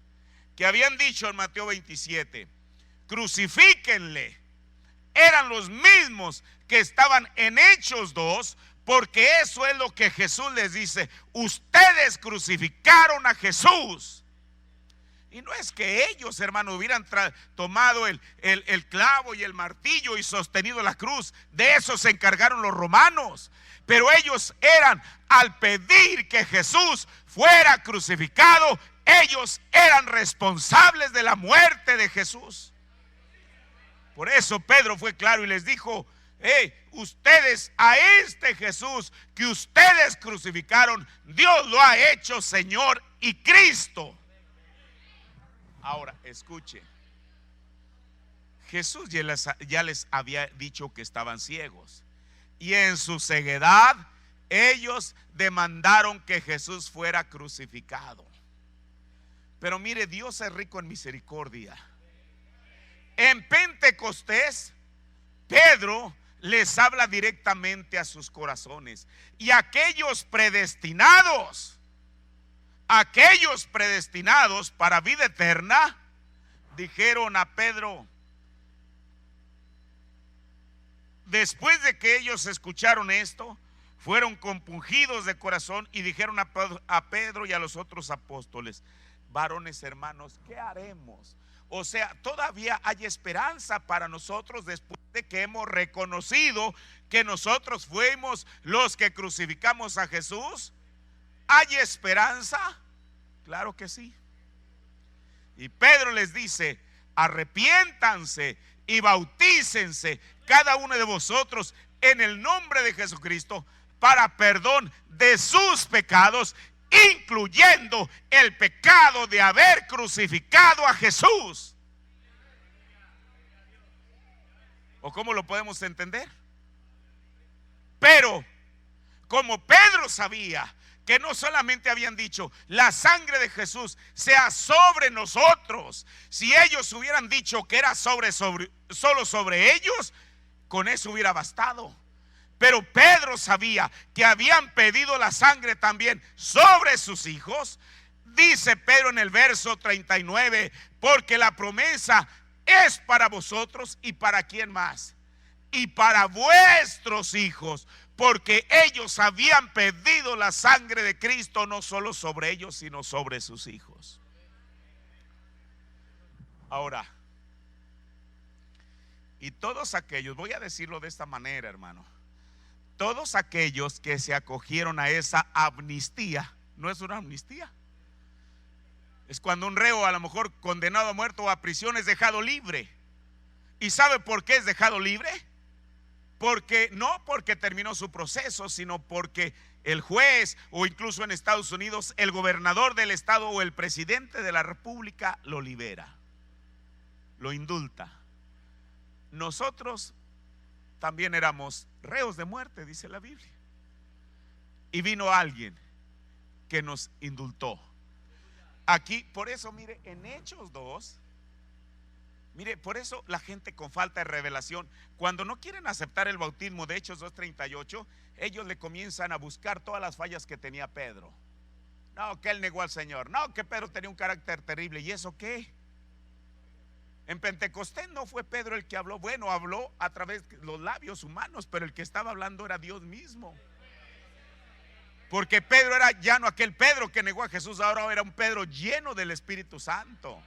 S1: que habían dicho en Mateo 27, crucifíquenle, eran los mismos que estaban en Hechos 2, porque eso es lo que Jesús les dice: ustedes crucificaron a Jesús. Y no es que ellos, hermano, hubieran tomado el clavo y el martillo y sostenido la cruz. De eso se encargaron los romanos. Pero ellos eran, al pedir que Jesús fuera crucificado, ellos eran responsables de la muerte de Jesús. Por eso Pedro fue claro y les dijo: ustedes, a este Jesús que ustedes crucificaron, Dios lo ha hecho Señor y Cristo. Ahora, escuche, Jesús ya les había dicho que estaban ciegos, y en su ceguedad ellos demandaron que Jesús fuera crucificado. Pero mire, Dios es rico en misericordia. En Pentecostés, Pedro les habla directamente a sus corazones, y aquellos predestinados para vida eterna, dijeron a Pedro, después de que ellos escucharon esto, fueron compungidos de corazón y dijeron a Pedro y a los otros apóstoles: varones hermanos, ¿qué haremos? O sea, todavía hay esperanza para nosotros después de que hemos reconocido que nosotros fuimos los que crucificamos a Jesús. ¿Hay esperanza? Claro que sí. Y Pedro les dice: arrepiéntanse y bautícense cada uno de vosotros en el nombre de Jesucristo para perdón de sus pecados, incluyendo el pecado de haber crucificado a Jesús. ¿O cómo lo podemos entender? Pero como Pedro sabía que no solamente habían dicho: la sangre de Jesús sea sobre nosotros, si ellos hubieran dicho que era solo sobre ellos, con eso hubiera bastado. Pero Pedro sabía que habían pedido la sangre también sobre sus hijos. Dice Pedro en el verso 39, porque la promesa es para vosotros y para quién más, y para vuestros hijos, porque ellos habían pedido la sangre de Cristo no solo sobre ellos, sino sobre sus hijos. Ahora, y todos aquellos, voy a decirlo de esta manera, hermano, todos aquellos que se acogieron a esa amnistía, no es una amnistía, es cuando un reo, a lo mejor condenado a muerte o a prisión, es dejado libre. ¿Y sabe por qué es dejado libre? Porque no porque terminó su proceso, sino porque el juez, o incluso en Estados Unidos el gobernador del estado o el presidente de la república, lo libera, lo indulta. Nosotros también éramos reos de muerte, dice la Biblia, y vino alguien que nos indultó. Aquí, por eso, mire, en Hechos 2, mire, por eso la gente con falta de revelación, cuando no quieren aceptar el bautismo de Hechos 2:38, ellos le comienzan a buscar todas las fallas que tenía Pedro. No, que él negó al Señor, no, que Pedro tenía un carácter terrible. ¿Y eso qué? En Pentecostés no fue Pedro el que habló. Bueno, habló a través de los labios humanos, pero el que estaba hablando era Dios mismo. Porque Pedro era ya no aquel Pedro que negó a Jesús, ahora era un Pedro lleno del Espíritu Santo.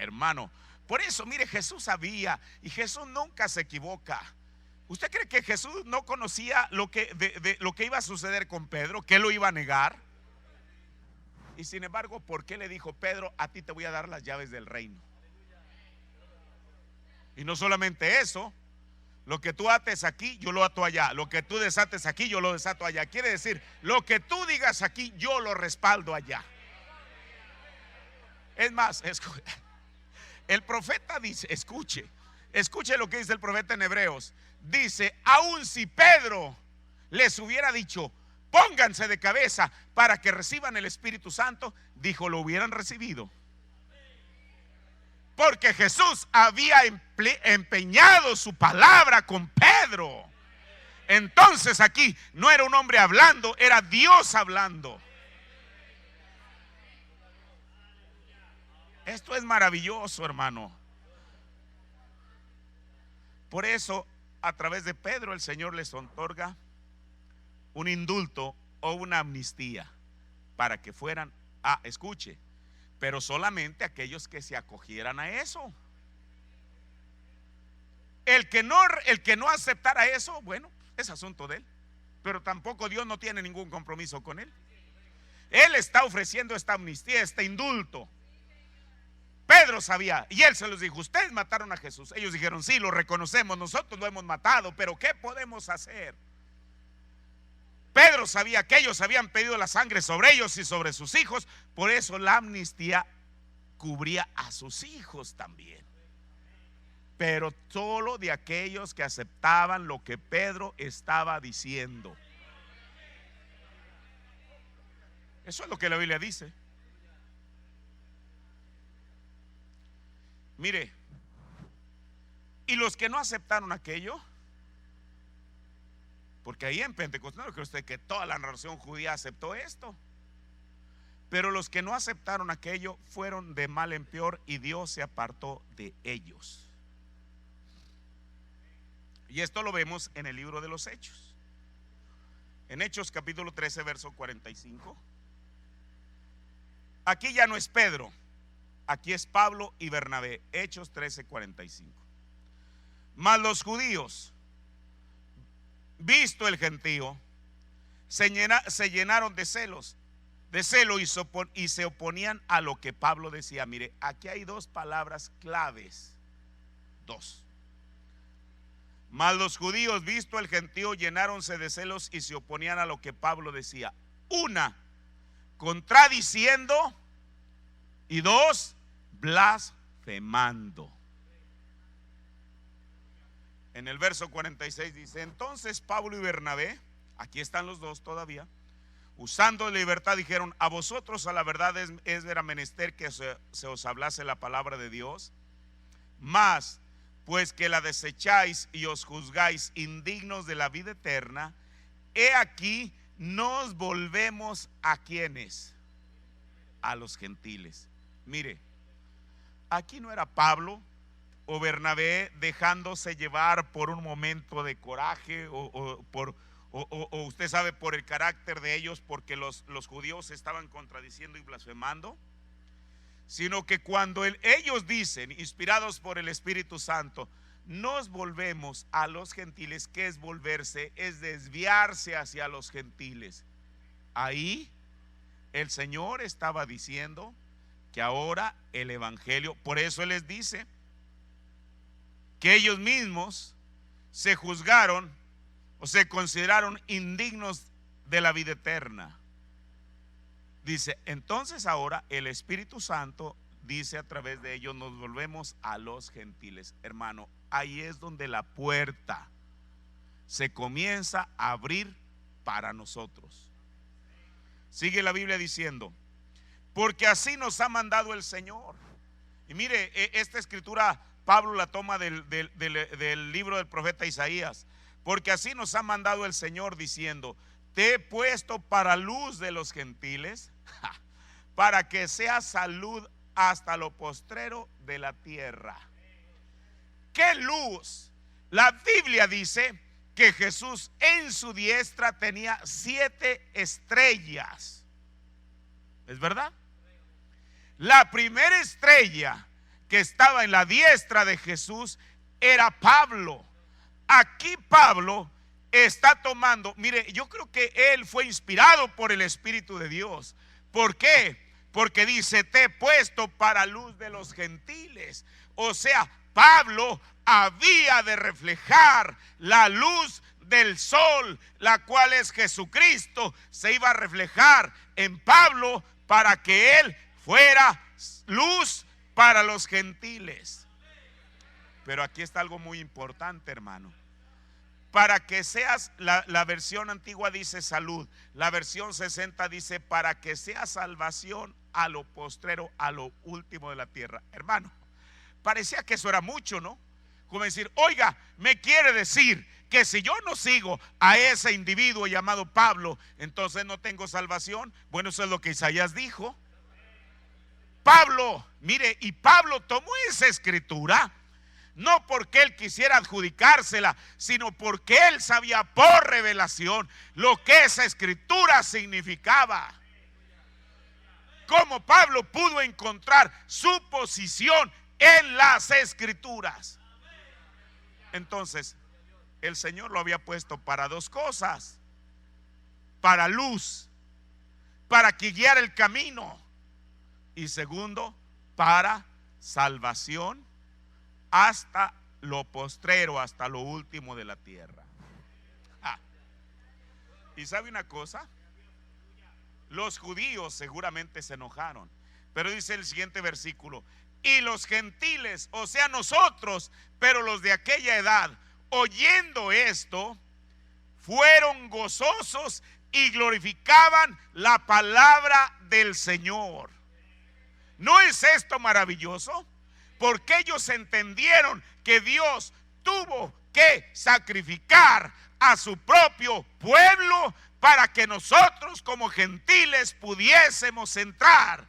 S1: Hermano, por eso, mire, Jesús sabía, y Jesús nunca se equivoca. ¿Usted cree que Jesús no conocía lo que iba a suceder con Pedro, que él lo iba a negar? Y sin embargo, ¿por qué le dijo: Pedro, a ti te voy a dar las llaves del reino? Y no solamente eso, lo que tú ates aquí, yo lo ato allá. Lo que tú desates aquí, yo lo desato allá. Quiere decir, lo que tú digas aquí, yo lo respaldo allá. Es más, el profeta dice, escuche lo que dice el profeta en Hebreos. Dice: aun si Pedro les hubiera dicho: pónganse de cabeza para que reciban el Espíritu Santo, dijo, lo hubieran recibido. Porque Jesús había empeñado su palabra con Pedro. Entonces aquí no era un hombre hablando, era Dios hablando. Esto es maravilloso, hermano. Por eso, a través de Pedro, el Señor les otorga un indulto o una amnistía para que fueran escuche, pero solamente aquellos que se acogieran a eso. El que no aceptara eso, bueno, es asunto de él, pero tampoco Dios no tiene ningún compromiso con él. Él está ofreciendo esta amnistía, este indulto. Pedro sabía y él se los dijo: ustedes mataron a Jesús. Ellos dijeron: sí, lo reconocemos, nosotros lo hemos matado, pero ¿qué podemos hacer? Pedro sabía que ellos habían pedido la sangre sobre ellos y sobre sus hijos. Por eso la amnistía cubría a sus hijos también, pero solo de aquellos que aceptaban lo que Pedro estaba diciendo. Eso es lo que la Biblia dice. Mire, y los que no aceptaron aquello, porque ahí en Pentecostés, no cree usted que toda la nación judía aceptó esto, pero los que no aceptaron aquello fueron de mal en peor y Dios se apartó de ellos. Y esto lo vemos en el libro de los Hechos, en Hechos capítulo 13 verso 45. Aquí ya no es Pedro, aquí es Pablo y Bernabé. Hechos 13, 45. Mas los judíos, visto el gentío, se llenaron de celo y se oponían a lo que Pablo decía. Mire, aquí hay dos palabras claves. Dos. Mas los judíos, visto el gentío, llenáronse de celos y se oponían a lo que Pablo decía. Una, contradiciendo, y dos, blasfemando. En el verso 46 dice: entonces Pablo y Bernabé, aquí están los dos todavía, usando de libertad, dijeron: a vosotros a la verdad era menester que se os hablase la palabra de Dios, mas pues que la desecháis y os juzgáis indignos de la vida eterna, he aquí nos volvemos a quienes, a los gentiles. Mire, aquí no era Pablo o Bernabé dejándose llevar por un momento de coraje o usted sabe, por el carácter de ellos, porque los judíos estaban contradiciendo y blasfemando, sino que cuando ellos dicen, inspirados por el Espíritu Santo, nos volvemos a los gentiles, ¿qué es volverse? Es desviarse hacia los gentiles. Ahí el Señor estaba diciendo que ahora el evangelio, por eso Él les dice que ellos mismos se juzgaron o se consideraron indignos de la vida eterna. Dice, entonces ahora el Espíritu Santo dice a través de ellos, nos volvemos a los gentiles. Hermano, ahí es donde la puerta se comienza a abrir para nosotros. Sigue la Biblia diciendo: porque así nos ha mandado el Señor. Y mire, esta escritura Pablo la toma del libro del profeta Isaías. Porque así nos ha mandado el Señor diciendo: te he puesto para luz de los gentiles, para que seas salud hasta lo postrero de la tierra. ¿Qué luz? La Biblia dice que Jesús en su diestra tenía 7 estrellas. ¿Es verdad? La primera estrella que estaba en la diestra de Jesús era Pablo. Aquí Pablo está tomando, mire, yo creo que él fue inspirado por el Espíritu de Dios. ¿Por qué? Porque dice: te he puesto para luz de los gentiles. O sea, Pablo había de reflejar la luz del sol, la cual es Jesucristo. Se iba a reflejar en Pablo para que él fuera luz para los gentiles. Pero aquí está algo muy importante, hermano. Para que seas, la versión antigua dice salud, la versión 60 dice para que sea salvación a lo postrero, a lo último de la tierra. Hermano, parecía que eso era mucho, ¿no? Como decir, oiga, me quiere decir que si yo no sigo a ese individuo llamado Pablo, entonces no tengo salvación. Bueno, eso es lo que Isaías dijo. Pablo, mire, y Pablo tomó esa escritura no porque él quisiera adjudicársela, sino porque él sabía por revelación lo que esa escritura significaba. Cómo Pablo pudo encontrar su posición en las escrituras. Entonces, el Señor lo había puesto para dos cosas: para luz, para que guiara el camino, y segundo, para salvación hasta lo postrero, hasta lo último de la tierra. ¿Y sabe una cosa? Los judíos seguramente se enojaron, pero dice el siguiente versículo: y los gentiles, o sea nosotros, pero los de aquella edad, oyendo esto, fueron gozosos y glorificaban la palabra del Señor. ¿No es esto maravilloso? Porque ellos entendieron que Dios tuvo que sacrificar a su propio pueblo para que nosotros como gentiles pudiésemos entrar.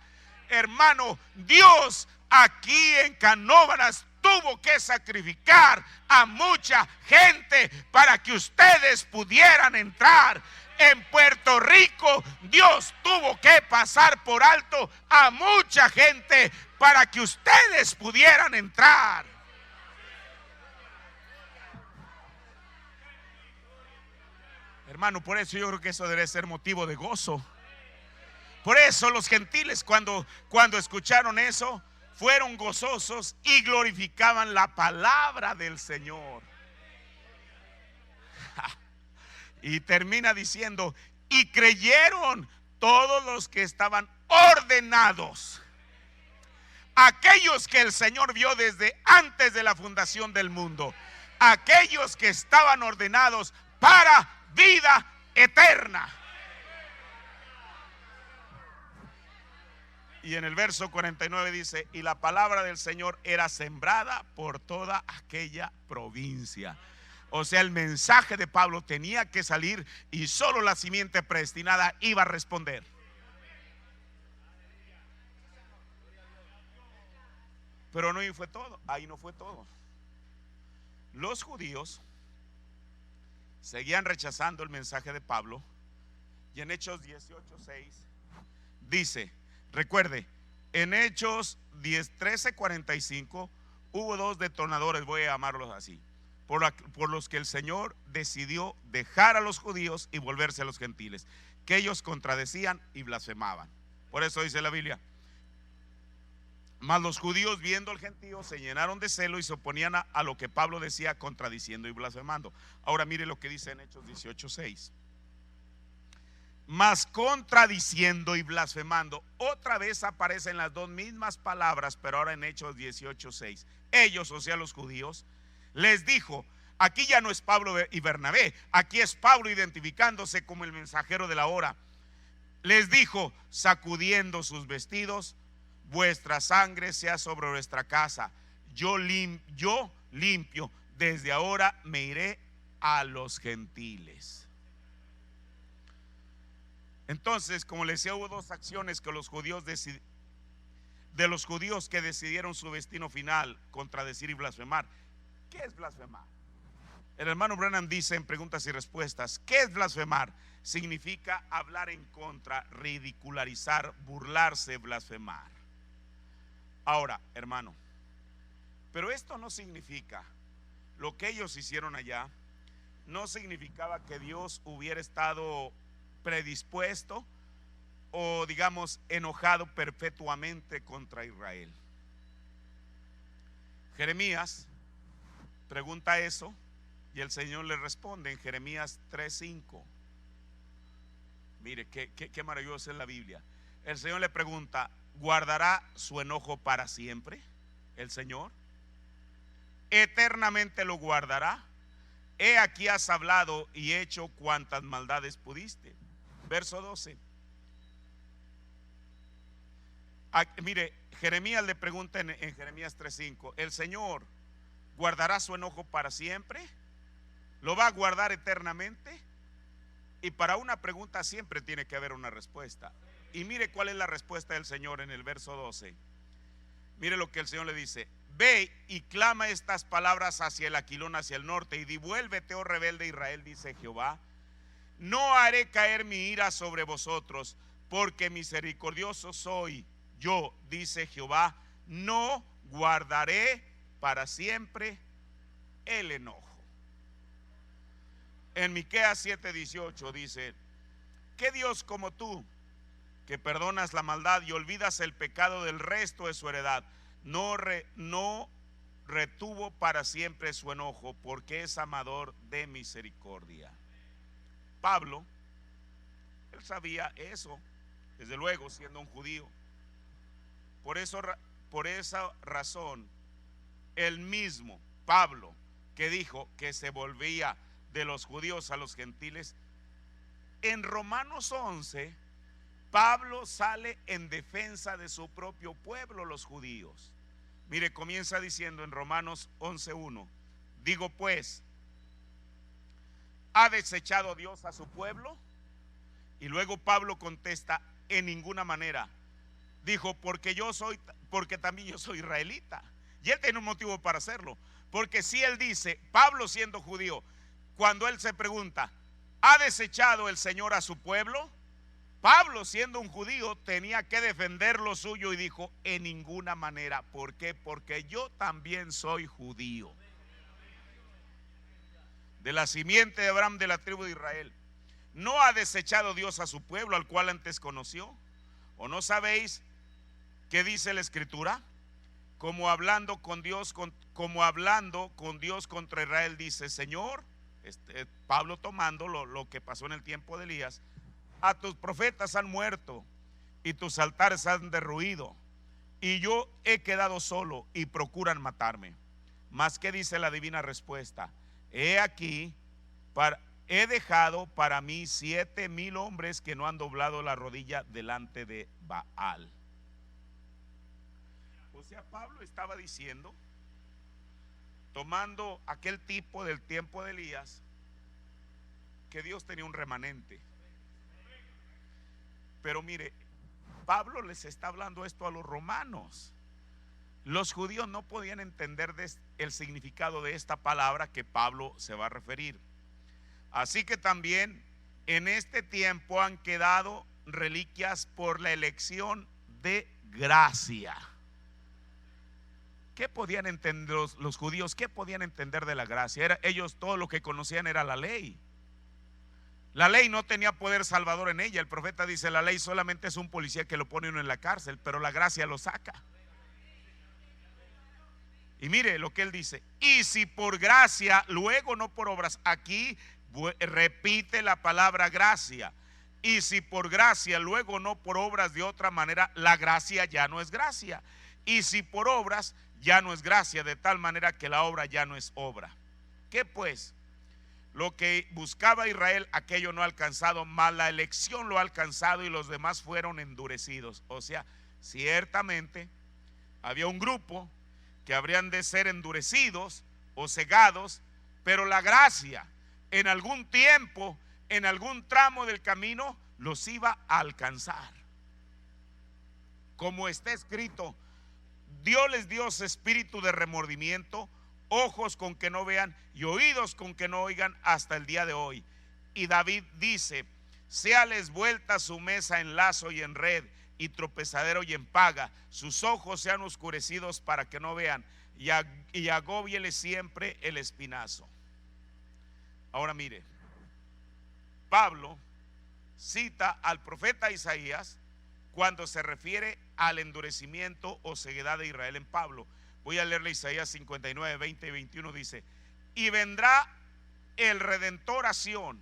S1: Hermano, Dios aquí en Canóvanas tuvo que sacrificar a mucha gente para que ustedes pudieran entrar. En Puerto Rico, Dios tuvo que pasar por alto a mucha gente para que ustedes pudieran entrar. Hermano, por eso yo creo que eso debe ser motivo de gozo. Por eso los gentiles cuando escucharon eso, fueron gozosos y glorificaban la palabra del Señor. Y termina diciendo: y creyeron todos los que estaban ordenados, aquellos que el Señor vio desde antes de la fundación del mundo, aquellos que estaban ordenados para vida eterna. Y en el verso 49 dice: y la palabra del Señor era sembrada por toda aquella provincia. O sea, el mensaje de Pablo tenía que salir y solo la simiente predestinada iba a responder. Pero no fue todo, ahí no fue todo. Los judíos seguían rechazando el mensaje de Pablo, y en Hechos 18:6 dice, recuerde, en Hechos 13:45 hubo dos detonadores, voy a llamarlos así, por los que el Señor decidió dejar a los judíos y volverse a los gentiles, que ellos contradecían y blasfemaban. Por eso dice la Biblia: mas los judíos, viendo al gentío, se llenaron de celo y se oponían a lo que Pablo decía, contradiciendo y blasfemando. Ahora mire lo que dice en Hechos 18:6. Mas contradiciendo y blasfemando, otra vez aparecen las dos mismas palabras, pero ahora en Hechos 18:6. Ellos, o sea los judíos, les dijo, aquí ya no es Pablo y Bernabé, aquí es Pablo identificándose como el mensajero de la hora. Les dijo, sacudiendo sus vestidos: vuestra sangre sea sobre vuestra casa, yo limpio, desde ahora me iré a los gentiles. Entonces, como les decía, hubo dos acciones que los judíos de los judíos que decidieron su destino final: contradecir y blasfemar. ¿Qué es blasfemar? El hermano Branham dice en preguntas y respuestas: ¿qué es blasfemar? Significa hablar en contra, ridicularizar, burlarse, blasfemar. Ahora, hermano, pero esto no significa, lo que ellos hicieron allá no significaba que Dios hubiera estado predispuesto o, digamos, enojado perpetuamente contra Israel. Jeremías pregunta eso y el Señor le responde en Jeremías 3:5. Mire qué maravilloso es la Biblia. El Señor le pregunta: ¿guardará su enojo para siempre el Señor? ¿Eternamente lo guardará? He aquí has hablado y hecho cuantas maldades pudiste. Verso 12. Mire, Jeremías le pregunta en Jeremías 3:5, ¿el Señor guardará su enojo para siempre? ¿Lo va a guardar eternamente? Y para una pregunta siempre tiene que haber una respuesta. Y mire cuál es la respuesta del Señor en el verso 12. Mire lo que el Señor le dice: ve y clama estas palabras hacia el Aquilón, hacia el norte, y devuélvete, oh rebelde Israel, dice Jehová. No haré caer mi ira sobre vosotros, porque misericordioso soy yo, dice Jehová. No guardaré para siempre el enojo. En Miqueas 7:18 dice: ¿qué Dios como tú, que perdonas la maldad y olvidas el pecado del resto de su heredad, no retuvo para siempre su enojo, porque es amador de misericordia? Pablo, él sabía eso, desde luego, siendo un judío. Por esa razón, el mismo Pablo, que dijo que se volvía de los judíos a los gentiles, en Romanos 11, Pablo sale en defensa de su propio pueblo, los judíos. Mire, comienza diciendo en Romanos 11:1: digo pues, ¿ha desechado Dios a su pueblo? Y luego Pablo contesta: en ninguna manera. Dijo: porque también yo soy israelita. Y él tiene un motivo para hacerlo, porque si él dice, Pablo siendo judío, cuando él se pregunta, ¿ha desechado el Señor a su pueblo? Pablo, siendo un judío, tenía que defender lo suyo y dijo: en ninguna manera. ¿Por qué? Porque yo también soy judío, de la simiente de Abraham, de la tribu de Israel. ¿No ha desechado Dios a su pueblo, al cual antes conoció? ¿O no sabéis qué dice la Escritura? Como hablando con Dios contra Israel, dice: Señor, Pablo tomando lo que pasó en el tiempo de Elías, a tus profetas han muerto y tus altares han derruido, y yo he quedado solo y procuran matarme. Mas ¿qué dice la divina respuesta? He aquí, he dejado para mí 7,000 hombres que no han doblado la rodilla delante de Baal. O sea, Pablo estaba diciendo, tomando aquel tipo del tiempo de Elías, que Dios tenía un remanente. Pero mire, Pablo les está hablando esto a los romanos. Los judíos no podían entender el significado de esta palabra que Pablo se va a referir. Así que también en este tiempo han quedado reliquias por la elección de gracia. ¿Qué podían entender los judíos? ¿Qué podían entender de la gracia? Ellos todo lo que conocían era la ley. La ley no tenía poder salvador en ella. El profeta dice: la ley solamente es un policía que lo pone uno en la cárcel, pero la gracia lo saca. Y mire lo que él dice: y si por gracia, luego no por obras. Aquí repite la palabra gracia. Y si por gracia, luego no por obras, de otra manera la gracia ya no es gracia. Y si por obras, ya no es gracia, de tal manera que la obra ya no es obra. ¿Qué pues? Lo que buscaba Israel, aquello no ha alcanzado, mas la elección lo ha alcanzado, y los demás fueron endurecidos. O sea, ciertamente había un grupo que habrían de ser endurecidos o cegados, pero la gracia en algún tiempo, en algún tramo del camino, los iba a alcanzar. Como está escrito: Dios les dio espíritu de remordimiento, ojos con que no vean y oídos con que no oigan, hasta el día de hoy. Y David dice: séales vuelta su mesa en lazo y en red, y tropezadero y en paga. Sus ojos sean oscurecidos para que no vean, y agóbiele siempre el espinazo. Ahora mire, Pablo cita al profeta Isaías cuando se refiere al endurecimiento o ceguedad de Israel en Pablo. Voy a leerle Isaías 59, 20 y 21. Dice: y vendrá el Redentor a Sión,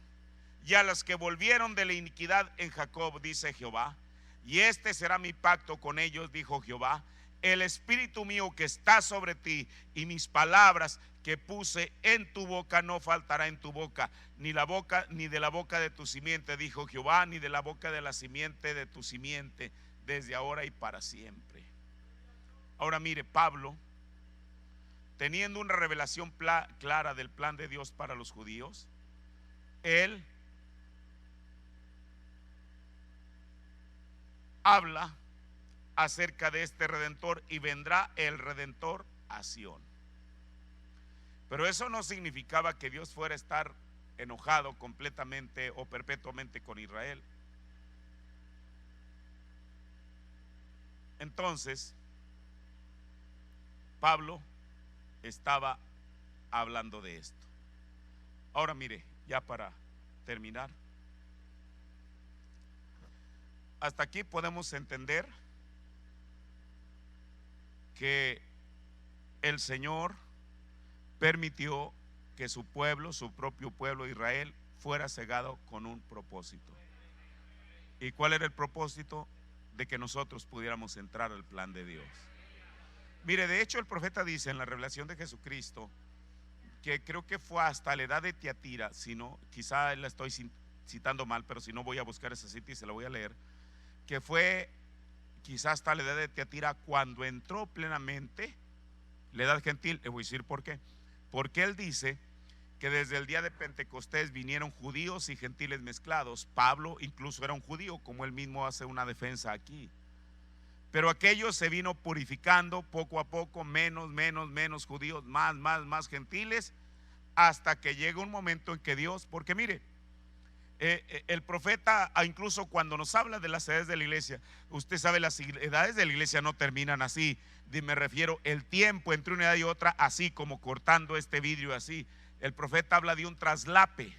S1: y a los que volvieron de la iniquidad en Jacob, dice Jehová. Y este será mi pacto con ellos, dijo Jehová: el espíritu mío que está sobre ti, y mis palabras que puse en tu boca no faltará en tu boca, ni de la boca de tu simiente, dijo Jehová, ni de la boca de la simiente de tu simiente, desde ahora y para siempre. Ahora mire, Pablo, teniendo una revelación clara del plan de Dios para los judíos, él habla acerca de este Redentor, y vendrá el Redentor a Sión. Pero eso no significaba que Dios fuera a estar enojado completamente o perpetuamente con Israel. Entonces, Pablo estaba hablando de esto. Ahora mire, ya para terminar, hasta aquí podemos entender que el Señor permitió que su pueblo, su propio pueblo Israel, fuera cegado con un propósito. ¿Y cuál era el propósito? De que nosotros pudiéramos entrar al plan de Dios. Mire, de hecho el profeta dice en la revelación de Jesucristo, que creo que fue hasta la edad de Tiatira, si no, quizá la estoy citando mal, pero si no voy a buscar esa cita y se la voy a leer, que fue quizá hasta la edad de Tiatira cuando entró plenamente la edad gentil. Le voy a decir por qué. Porque él dice que desde el día de Pentecostés vinieron judíos y gentiles mezclados. Pablo incluso era un judío, como él mismo hace una defensa aquí. Pero aquello se vino purificando poco a poco, menos judíos, más gentiles, hasta que llega un momento en que Dios, porque mire, el profeta, incluso cuando nos habla de las edades de la iglesia, usted sabe, las edades de la iglesia no terminan así. Me refiero el tiempo entre una edad y otra, así como cortando este vidrio así. El profeta habla de un traslape.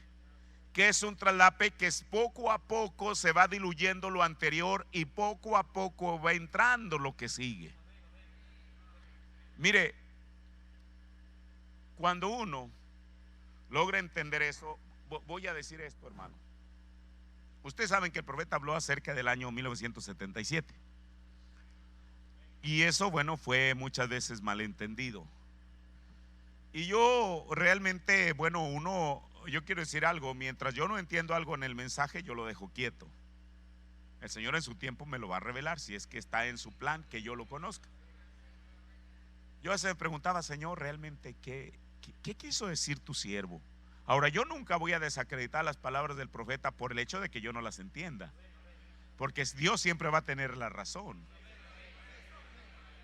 S1: ¿Qué es un traslape? Que es poco a poco se va diluyendo lo anterior y poco a poco va entrando lo que sigue. Mire, cuando uno logra entender eso, voy a decir esto, hermano. Ustedes saben que el profeta habló acerca del año 1977. Y eso, bueno, fue muchas veces malentendido. Y yo realmente, bueno, yo quiero decir algo, mientras yo no entiendo algo en el mensaje, yo lo dejo quieto. El Señor en su tiempo me lo va a revelar, si es que está en su plan que yo lo conozca. Yo a veces me preguntaba, Señor, realmente, ¿qué quiso decir tu siervo? Ahora, yo nunca voy a desacreditar las palabras del profeta por el hecho de que yo no las entienda, porque Dios siempre va a tener la razón.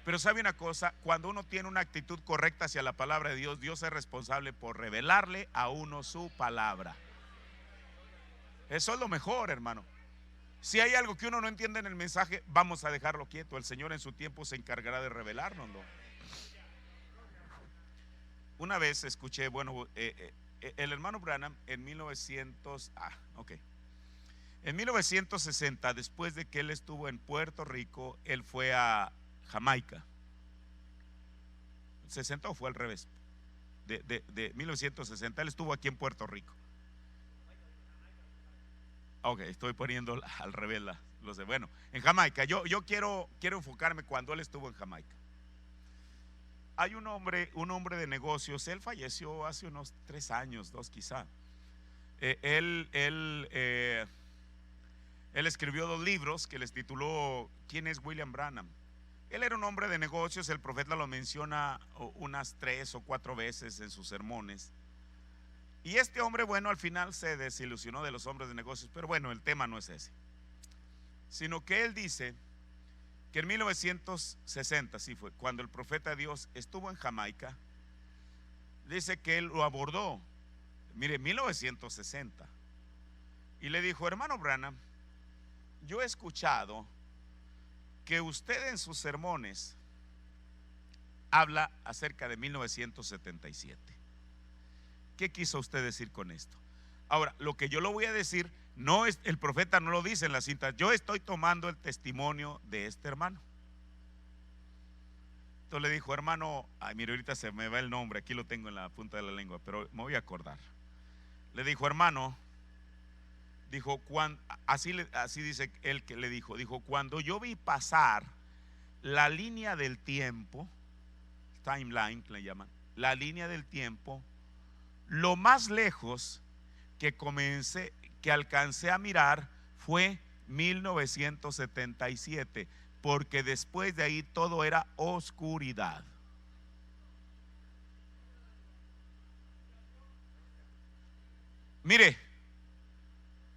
S1: Pero sabe una cosa, cuando uno tiene una actitud correcta hacia la palabra de Dios, Dios es responsable por revelarle a uno su palabra. Eso es lo mejor, hermano. Si hay algo que uno no entiende en el mensaje, vamos a dejarlo quieto. El Señor en su tiempo se encargará de revelárnoslo. Una vez escuché, bueno, el hermano Branham en 1960, después de que él estuvo en Puerto Rico, él fue a Jamaica. 60 o fue al revés, de 1960 él estuvo aquí en Puerto Rico. Ok, estoy poniendo al revés bueno, en Jamaica. Yo quiero enfocarme cuando él estuvo en Jamaica. Hay un hombre de negocios. Él falleció hace unos 3 años, 2 quizá. Él escribió 2 libros que les tituló ¿Quién es William Branham? Él era un hombre de negocios. El profeta lo menciona unas 3 o 4 veces en sus sermones. Y este hombre, bueno, al final se desilusionó de los hombres de negocios. Pero bueno, el tema no es ese, sino que él dice que en 1960, sí fue, cuando el profeta de Dios estuvo en Jamaica, dice que él lo abordó, mire, 1960, y le dijo: hermano Branham, yo he escuchado que usted en sus sermones habla acerca de 1977. ¿Qué quiso usted decir con esto? Ahora, lo que yo lo voy a decir, no es, el profeta no lo dice en la cinta. Yo estoy tomando el testimonio de este hermano. Entonces le dijo: hermano, ay, mire, ahorita se me va el nombre, aquí lo tengo en la punta de la lengua, pero me voy a acordar. Le dijo: hermano, dijo, así dice él, que le dijo, cuando yo vi pasar la línea del tiempo, timeline le llaman, la línea del tiempo, lo más lejos que alcancé a mirar fue 1977, porque después de ahí todo era oscuridad. Mire,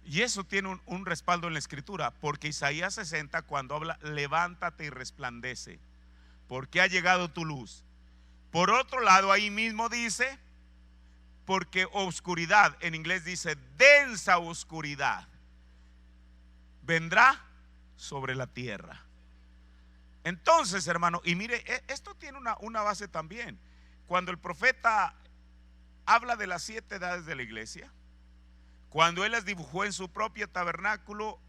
S1: y eso tiene un respaldo en la escritura, porque Isaías 60 cuando habla, levántate y resplandece, porque ha llegado tu luz. Por otro lado, ahí mismo dice, porque oscuridad, en inglés dice densa oscuridad, vendrá sobre la tierra. Entonces, hermano, y mire, esto tiene una base también. Cuando el profeta habla de las 7 edades de la iglesia, cuando él las dibujó en su propio tabernáculo,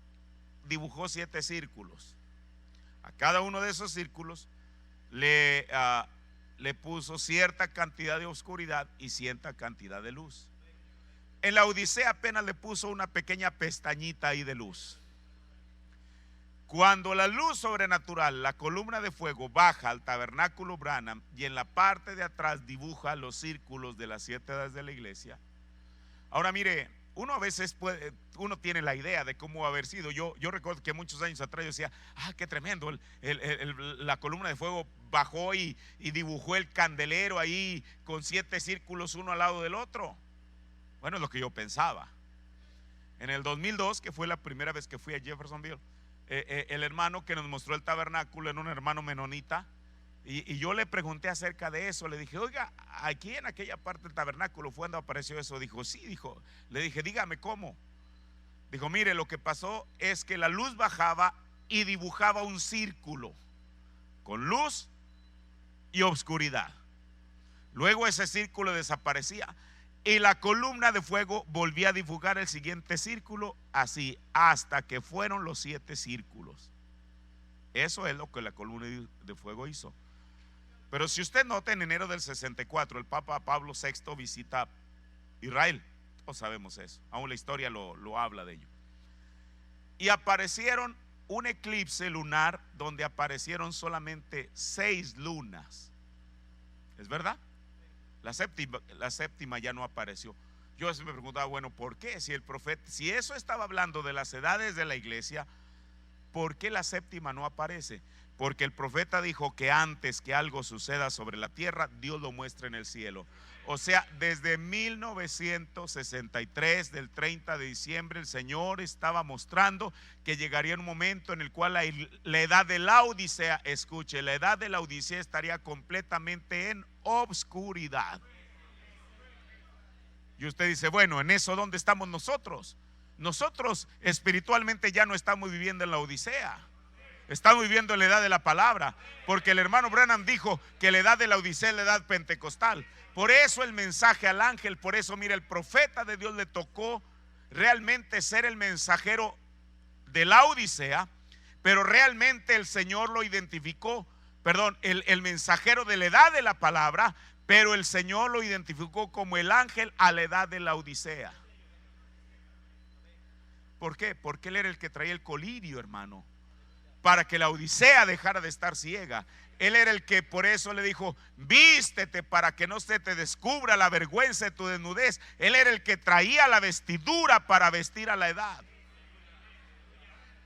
S1: dibujó 7 círculos. A cada uno de esos círculos le puso cierta cantidad de oscuridad y cierta cantidad de luz. En la Odisea apenas le puso una pequeña pestañita ahí de luz. Cuando la luz sobrenatural, la columna de fuego, baja al tabernáculo Branham y en la parte de atrás dibuja los círculos de las 7 edades de la iglesia. Ahora mire, uno a veces uno tiene la idea de cómo haber sido. Yo recuerdo que muchos años atrás yo decía, qué tremendo, la columna de fuego bajó y dibujó el candelero ahí con 7 círculos uno al lado del otro. Bueno, es lo que yo pensaba. En el 2002, que fue la primera vez que fui a Jeffersonville, el hermano que nos mostró el tabernáculo era un hermano menonita, y yo le pregunté acerca de eso. Le dije, oiga, aquí en aquella parte del tabernáculo fue donde apareció eso. Dijo, sí, dijo. Le dije, dígame cómo. Dijo, mire, lo que pasó es que la luz bajaba y dibujaba un círculo con luz y oscuridad. Luego ese círculo desaparecía y la columna de fuego volvía a dibujar el siguiente círculo, así hasta que fueron los 7 círculos. Eso es lo que la columna de fuego hizo. Pero si usted nota, en enero del 64 el Papa Pablo VI visita Israel. Todos sabemos eso, aún la historia lo habla de ello. Y aparecieron un eclipse lunar donde aparecieron solamente 6 lunas. ¿Es verdad? La séptima ya no apareció. Yo me preguntaba, bueno, ¿por qué? Si el profeta, si eso estaba hablando de las edades de la iglesia, ¿por qué la séptima no aparece? Porque el profeta dijo que antes que algo suceda sobre la tierra, Dios lo muestra en el cielo. O sea, desde 1963, del 30 de diciembre, el Señor estaba mostrando que llegaría un momento en el cual la edad de la Odisea, escuche, la edad de la Odisea estaría completamente en obscuridad. Y usted dice, bueno, en eso, ¿dónde estamos nosotros? Nosotros espiritualmente ya no estamos viviendo en la Odisea. Estamos viviendo en la edad de la palabra, porque el hermano Branham dijo que la edad de la Odisea es la edad pentecostal. Por eso el mensaje al ángel, por eso mira, el profeta de Dios le tocó realmente ser el mensajero de la Odisea, pero realmente el Señor lo identificó, el mensajero de la edad de la palabra, pero el Señor lo identificó como el ángel a la edad de la Odisea. ¿Por qué? Porque él era el que traía el colirio, hermano, para que la Odisea dejara de estar ciega. Él era el que por eso le dijo, vístete para que no se te descubra la vergüenza de tu desnudez. Él era el que traía la vestidura para vestir a la edad.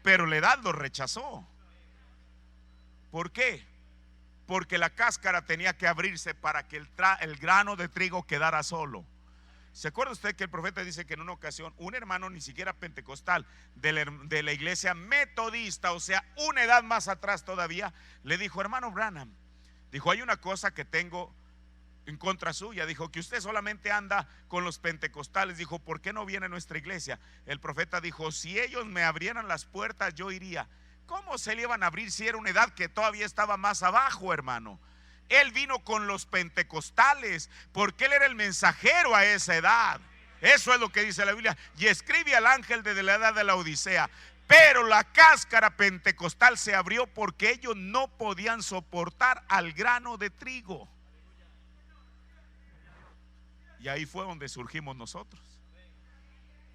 S1: Pero la edad lo rechazó. ¿Por qué? Porque la cáscara tenía que abrirse para que el grano de trigo quedara solo. ¿Se acuerda usted que el profeta dice que en una ocasión un hermano ni siquiera pentecostal de la iglesia metodista, o sea, una edad más atrás todavía, le dijo, hermano Branham, dijo, hay una cosa que tengo en contra suya, dijo, que usted solamente anda con los pentecostales, dijo, ¿por qué no viene a nuestra iglesia? El profeta dijo, si ellos me abrieran las puertas yo iría. ¿Cómo se le iban a abrir si era una edad que todavía estaba más abajo, hermano? Él vino con los pentecostales porque él era el mensajero a esa edad. Eso es lo que dice la Biblia. Y escribe al ángel desde la edad de la Odisea. Pero la cáscara pentecostal se abrió porque ellos no podían soportar al grano de trigo. Y ahí fue donde surgimos nosotros.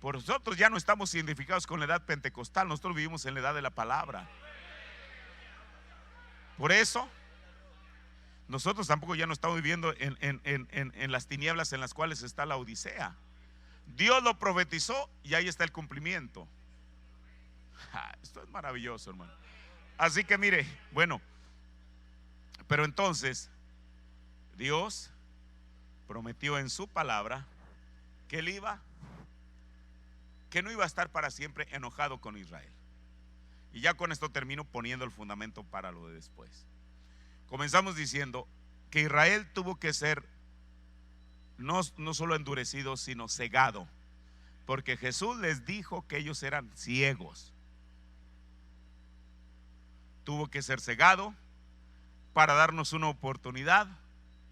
S1: Por nosotros ya no estamos identificados con la edad pentecostal. Nosotros vivimos en la edad de la palabra. Por eso nosotros tampoco ya no estamos viviendo en las tinieblas en las cuales está la Odisea. Dios lo profetizó y ahí está el cumplimiento. Esto es maravilloso, hermano. Así que mire, bueno, pero entonces Dios prometió en su palabra que él que no iba a estar para siempre enojado con Israel. Y ya con esto termino poniendo el fundamento para lo de después. Comenzamos diciendo que Israel tuvo que ser no solo endurecido, sino cegado, porque Jesús les dijo que ellos eran ciegos. Tuvo que ser cegado para darnos una oportunidad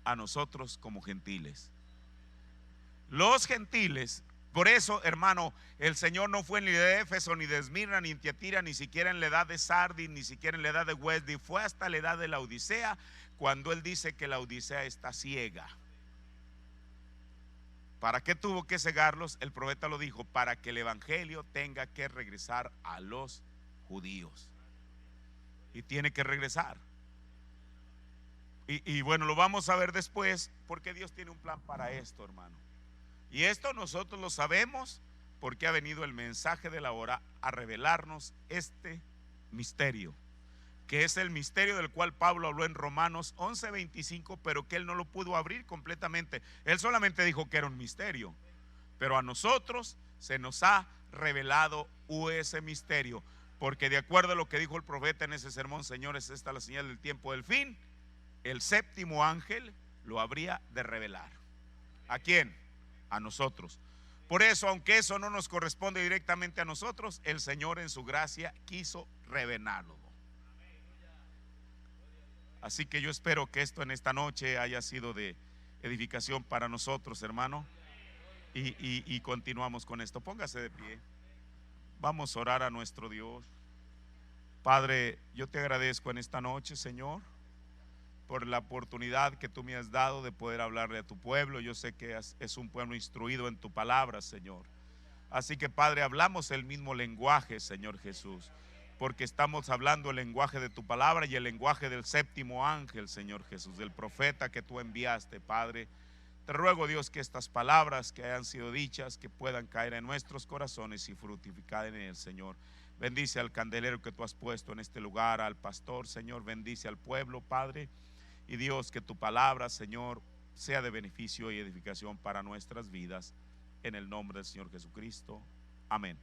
S1: a nosotros como gentiles. Los gentiles, por eso, hermano, el Señor no fue ni de Éfeso, ni de Esmirna, ni en Tiatira, ni siquiera en la edad de Sardis, ni siquiera en la edad de Wesley. Fue hasta la edad de la Odisea, cuando Él dice que la Odisea está ciega. ¿Para qué tuvo que cegarlos? El profeta lo dijo: para que el evangelio tenga que regresar a los judíos. Y tiene que regresar. Y bueno, lo vamos a ver después, porque Dios tiene un plan para esto, hermano. Y esto nosotros lo sabemos porque ha venido el mensaje de la hora a revelarnos este misterio, que es el misterio del cual Pablo habló en Romanos 11:25, pero que él no lo pudo abrir completamente. Él solamente dijo que era un misterio, pero a nosotros se nos ha revelado ese misterio, porque de acuerdo a lo que dijo el profeta en ese sermón: señores, esta es la señal del tiempo del fin. El séptimo ángel lo habría de revelar. ¿A quién? A nosotros. Por eso, aunque eso no nos corresponde directamente a nosotros, el Señor en su gracia quiso revelarlo. Así que yo espero que esto en esta noche haya sido de edificación para nosotros, hermano. Y continuamos con esto. Póngase de pie. Vamos a orar a nuestro Dios. Padre, yo te agradezco en esta noche, Señor, por la oportunidad que tú me has dado de poder hablarle a tu pueblo. Yo sé que es un pueblo instruido en tu palabra, Señor. Así que, Padre, hablamos el mismo lenguaje, Señor Jesús, porque estamos hablando el lenguaje de tu palabra y el lenguaje del séptimo ángel, Señor Jesús, del profeta que tú enviaste, Padre. Te ruego, Dios, que estas palabras que hayan sido dichas, que puedan caer en nuestros corazones y fructificar en el Señor. Bendice al candelero que tú has puesto en este lugar, al pastor, Señor. Bendice al pueblo, Padre. Y Dios, que tu palabra, Señor, sea de beneficio y edificación para nuestras vidas, en el nombre del Señor Jesucristo. Amén.